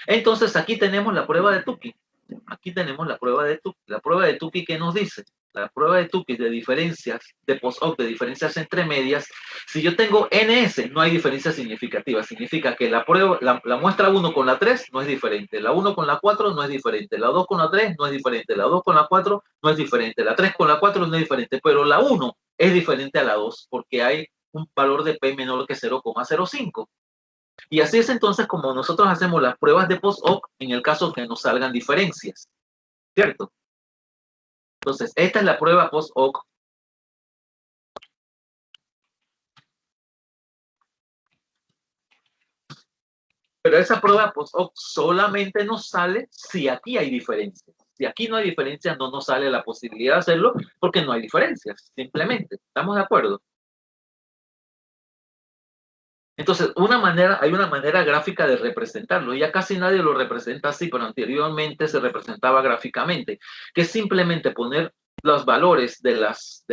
Entonces aquí tenemos la prueba de Tukey. Aquí tenemos la prueba de Tukey. La prueba de Tukey, ¿qué nos dice? La prueba de Tukey de diferencias, de post-hoc, de diferencias entre medias. Si yo tengo NS, no hay diferencia significativa. Significa que la prueba, la muestra 1 con la 3 no es diferente. La 1 con la 4 no es diferente. La 2 con la 3 no es diferente. La 2 con la 4 no es diferente. La 3 con la 4 no es diferente. Pero la 1 es diferente a la 2 porque hay un valor de P menor que 0,05. Y así es entonces como nosotros hacemos las pruebas de post-hoc en el caso que nos salgan diferencias, ¿cierto? Entonces, esta es la prueba post-hoc. Pero esa prueba post-hoc solamente nos sale si aquí hay diferencias. Si aquí no hay diferencias, no nos sale la posibilidad de hacerlo porque no hay diferencias, simplemente. ¿Estamos de acuerdo? Entonces, hay una manera gráfica de representarlo. Ya casi nadie lo representa así, pero anteriormente se representaba gráficamente, que es simplemente poner los valores de las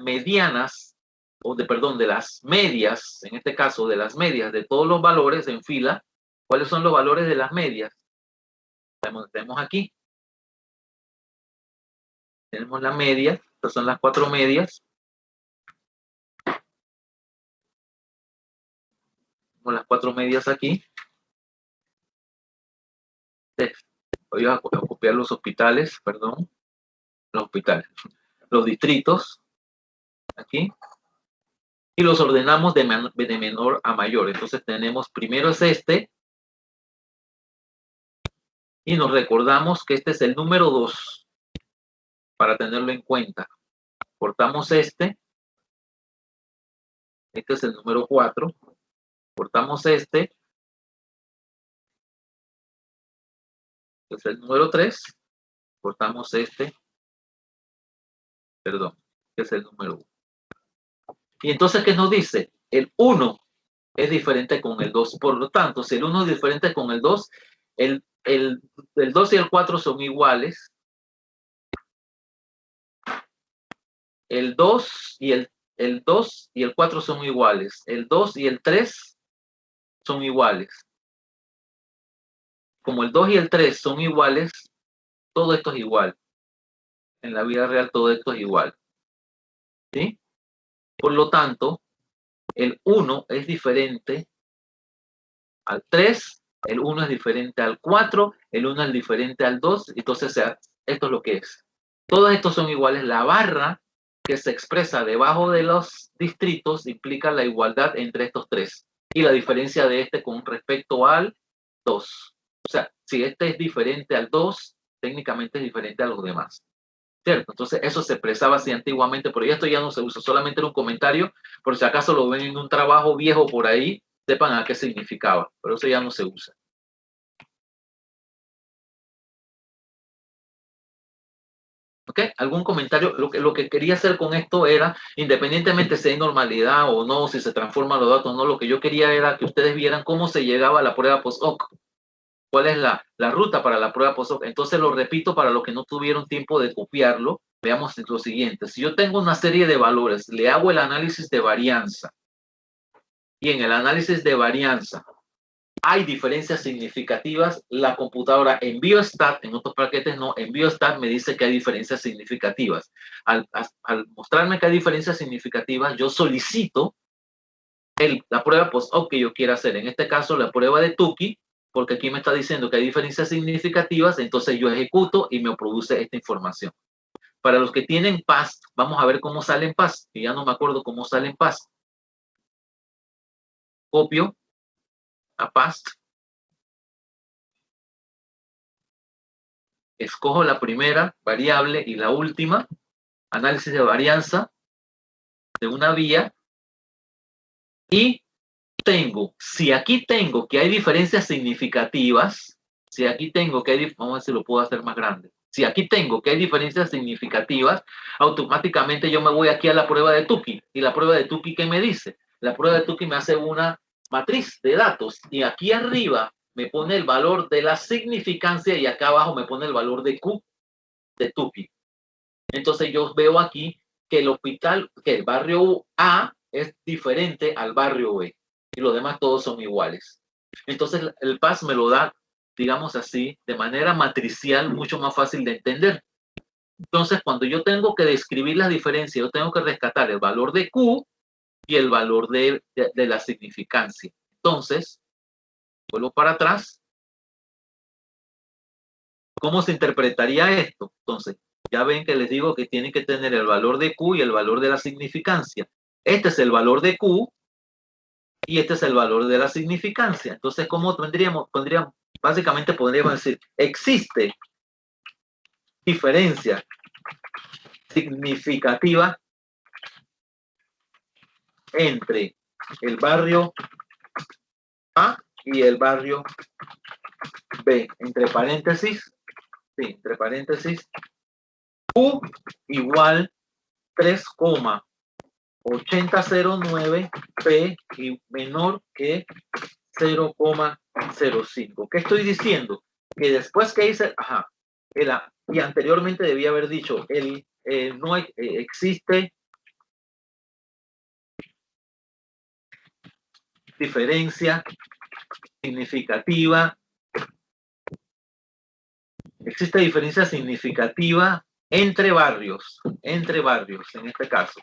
medianas, de las medias, en este caso de las medias de todos los valores en fila. ¿Cuáles son los valores de las medias? Tenemos aquí. Tenemos la media, estas son las 4 medias. Tenemos las 4 medias aquí. Voy a copiar los hospitales, perdón. Los hospitales. Los distritos. Aquí. Y los ordenamos de menor a mayor. Entonces tenemos, primero es este. Y nos recordamos que este es el número 2. Para tenerlo en cuenta. Cortamos este. Este es el número 4. Cortamos este. Este es el número 3. Cortamos este. Perdón. Este es el número 1. Y entonces, ¿qué nos dice? El 1 es diferente con el 2. Por lo tanto, si el 1 es diferente con el 2, el 2 y el 4 son iguales. El 2 y el 2 y el 4 son iguales. El 2 y el 3 son iguales. Como el 2 y el 3 son iguales, todo esto es igual. En la vida real todo esto es igual. ¿Sí? Por lo tanto, el 1 es diferente al 3, el 1 es diferente al 4, el 1 es diferente al 2, entonces esto es lo que es. Todos estos son iguales. La barra que se expresa debajo de los distritos implica la igualdad entre estos 3 y la diferencia de este con respecto al 2. O sea, si este es diferente al 2, técnicamente es diferente a los demás. ¿Cierto? Entonces eso se expresaba así antiguamente, pero esto ya no se usa, solamente era un comentario, por si acaso lo ven en un trabajo viejo por ahí, sepan a qué significaba, pero eso ya no se usa. ¿Ok? ¿Algún comentario? Lo que quería hacer con esto era, independientemente si hay normalidad o no, si se transforman los datos o no, lo que yo quería era que ustedes vieran cómo se llegaba a la prueba post-hoc. ¿Cuál es la ruta para la prueba post-hoc? Entonces lo repito para los que no tuvieron tiempo de copiarlo. Veamos lo siguiente. Si yo tengo una serie de valores, le hago el análisis de varianza. Y en el análisis de varianza hay diferencias significativas. La computadora en biostat, en otros paquetes no, en biostat me dice que hay diferencias significativas. Al mostrarme que hay diferencias significativas, yo solicito la prueba post-hoc que yo quiera hacer. En este caso, la prueba de Tukey, porque aquí me está diciendo que hay diferencias significativas, entonces yo ejecuto y me produce esta información. Para los que tienen PAST, vamos a ver cómo sale en PAST, que ya no me acuerdo cómo sale en PAST. Copio a PAST. Escojo la primera variable y la última. Análisis de varianza de una vía. Y si aquí tengo que hay diferencias significativas, vamos a ver si lo puedo hacer más grande. Si aquí tengo que hay diferencias significativas, automáticamente yo me voy aquí a la prueba de Tukey. ¿Y la prueba de Tukey qué me dice? La prueba de Tukey me hace una matriz de datos y aquí arriba me pone el valor de la significancia y acá abajo me pone el valor de Q de Tukey. Entonces yo veo aquí que el barrio A es diferente al barrio B. Y los demás todos son iguales. Entonces el PAST me lo da, digamos así, de manera matricial, mucho más fácil de entender. Entonces cuando yo tengo que describir las diferencias, yo tengo que rescatar el valor de Q y el valor de la significancia. Entonces, vuelvo para atrás. ¿Cómo se interpretaría esto? Entonces, ya ven que les digo que tienen que tener el valor de Q y el valor de la significancia. Este es el valor de Q y este es el valor de la significancia. Entonces, ¿cómo básicamente podríamos decir, existe diferencia significativa entre el barrio A y el barrio B, entre paréntesis, sí, entre paréntesis, Q igual 3,8009, P y menor que 0,05. ¿Qué estoy diciendo? Que después que hice, y anteriormente debía haber dicho, no existe diferencia significativa. Existe diferencia significativa entre barrios, en este caso.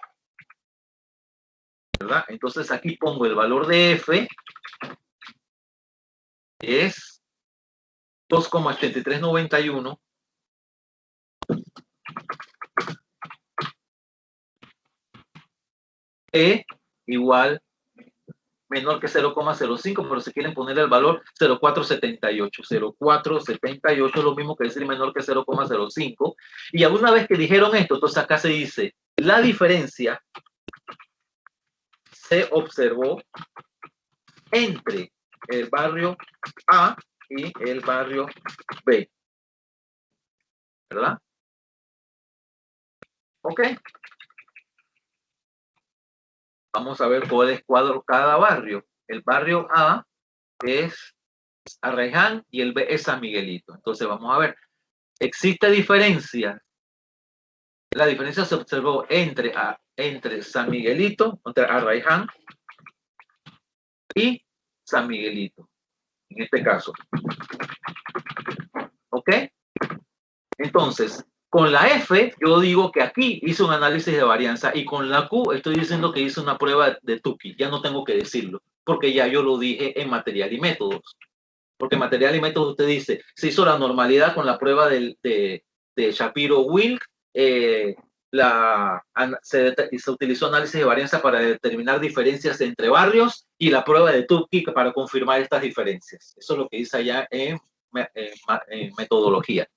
¿Verdad? Entonces aquí pongo el valor de F, que es 2,8391. E igual menor que 0,05, pero si quieren poner el valor 0,478. 0,478 es lo mismo que decir menor que 0,05. Y alguna vez que dijeron esto, entonces acá se dice, la diferencia se observó entre el barrio A y el barrio B. ¿Verdad? Ok. Vamos a ver cuál es cada barrio. El barrio A es Arraiján y el B es San Miguelito. Entonces vamos a ver. ¿Existe diferencia? La diferencia se observó entre San Miguelito, entre Arraiján y San Miguelito. En este caso. ¿Ok? Entonces, con la F, yo digo que aquí hice un análisis de varianza y con la Q estoy diciendo que hice una prueba de Tukey. Ya no tengo que decirlo, porque ya yo lo dije en material y métodos. Porque en material y métodos usted dice, se hizo la normalidad con la prueba de Shapiro-Wilk, se utilizó análisis de varianza para determinar diferencias entre barrios y la prueba de Tukey para confirmar estas diferencias. Eso es lo que dice allá en metodología.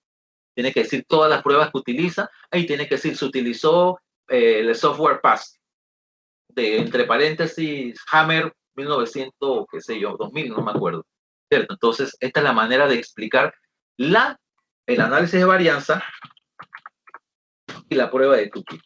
Tiene que decir todas las pruebas que utiliza. Ahí tiene que decir, se utilizó el software PAST, entre paréntesis, Hammer 1900, qué sé yo, 2000, no me acuerdo. ¿Cierto? Entonces, esta es la manera de explicar el análisis de varianza y la prueba de Tukey.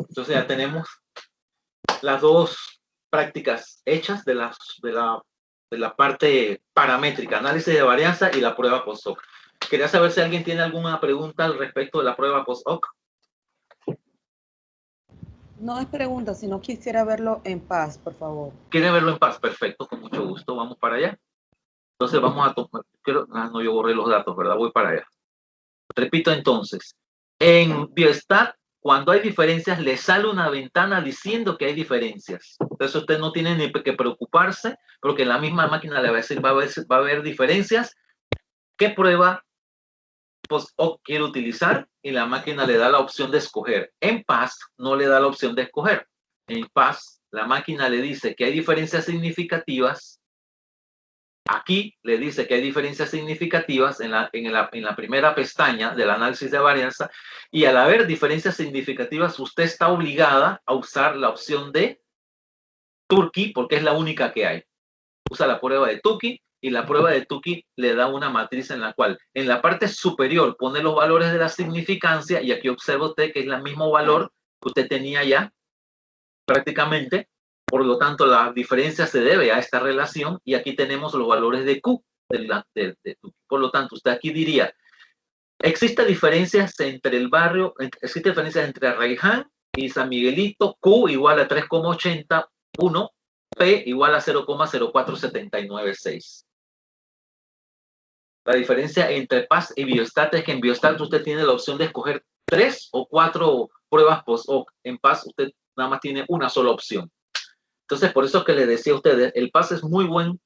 Entonces ya tenemos las dos prácticas hechas de la parte paramétrica, análisis de varianza y la prueba post-hoc. Quería saber si alguien tiene alguna pregunta al respecto de la prueba post-hoc. No es pregunta, sino quisiera verlo en paz, por favor. ¿Quiere verlo en paz? Perfecto, con mucho gusto. Vamos para allá. Entonces vamos a tomar... no, yo borré los datos, ¿verdad? Voy para allá. Repito entonces. En Biostat, cuando hay diferencias, le sale una ventana diciendo que hay diferencias. Entonces usted no tiene ni que preocuparse, porque la misma máquina le va a decir, va a haber diferencias. ¿Qué prueba post-hoc quiere utilizar? Y la máquina le da la opción de escoger. En PAST no le da la opción de escoger. En PAST la máquina le dice que hay diferencias significativas. Aquí le dice que hay diferencias significativas en la primera pestaña del análisis de varianza, y al haber diferencias significativas usted está obligada a usar la opción de Tukey porque es la única que hay. Usa la prueba de Tukey y la prueba de Tukey le da una matriz en la cual en la parte superior pone los valores de la significancia, y aquí observa usted que es el mismo valor que usted tenía ya prácticamente. Por lo tanto, la diferencia se debe a esta relación, y aquí tenemos los valores de Q. Por lo tanto, usted aquí diría, existen diferencias entre el barrio, existen diferencias entre Arraiján y San Miguelito, Q igual a 3,81, P igual a 0,04796. La diferencia entre PAST y Biostat es que en Biostat usted tiene la opción de escoger 3 o 4 pruebas post-hoc. En PAST usted nada más tiene una sola opción. Entonces, por eso que les decía a ustedes, el PAST es muy buen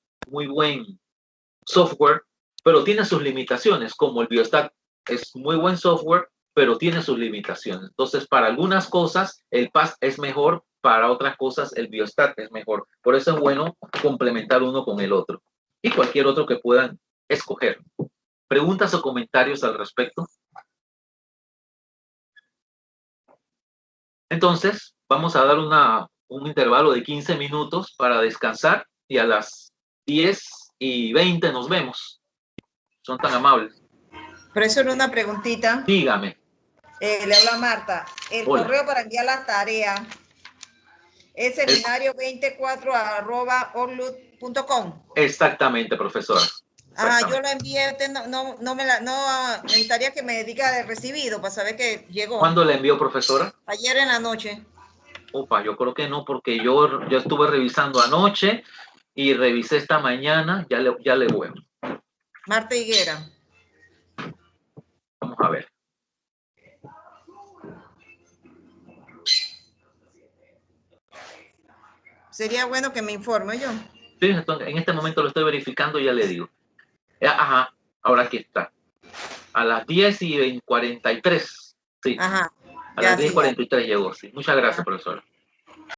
software, pero tiene sus limitaciones, como el Biostat es muy buen software, pero tiene sus limitaciones. Entonces, para algunas cosas el PAS es mejor, para otras cosas el biostat es mejor. Por eso es bueno complementar uno con el otro y cualquier otro que puedan escoger. ¿Preguntas o comentarios al respecto? Entonces, vamos a dar un intervalo de 15 minutos para descansar y a las 10:20 nos vemos. Son tan amables. Profesor, una preguntita. Dígame. Le habla Marta. El Hola. correo para enviar las tareas es seminario24@outlook.com. Exactamente, profesora. Yo la envié, usted no necesitaría que me diga de recibido para saber que llegó. ¿Cuándo la envió, profesora? Ayer en la noche. Opa, yo creo que no, porque yo estuve revisando anoche y revisé esta mañana, ya le voy. Marta Higuera. Vamos a ver. Sería bueno que me informe yo. Sí, entonces, en este momento lo estoy verificando y ya le digo. Ajá, ahora aquí está. A las 10:43. Sí. Ajá. A las 10:43 llegó, sí. Muchas gracias, profesora.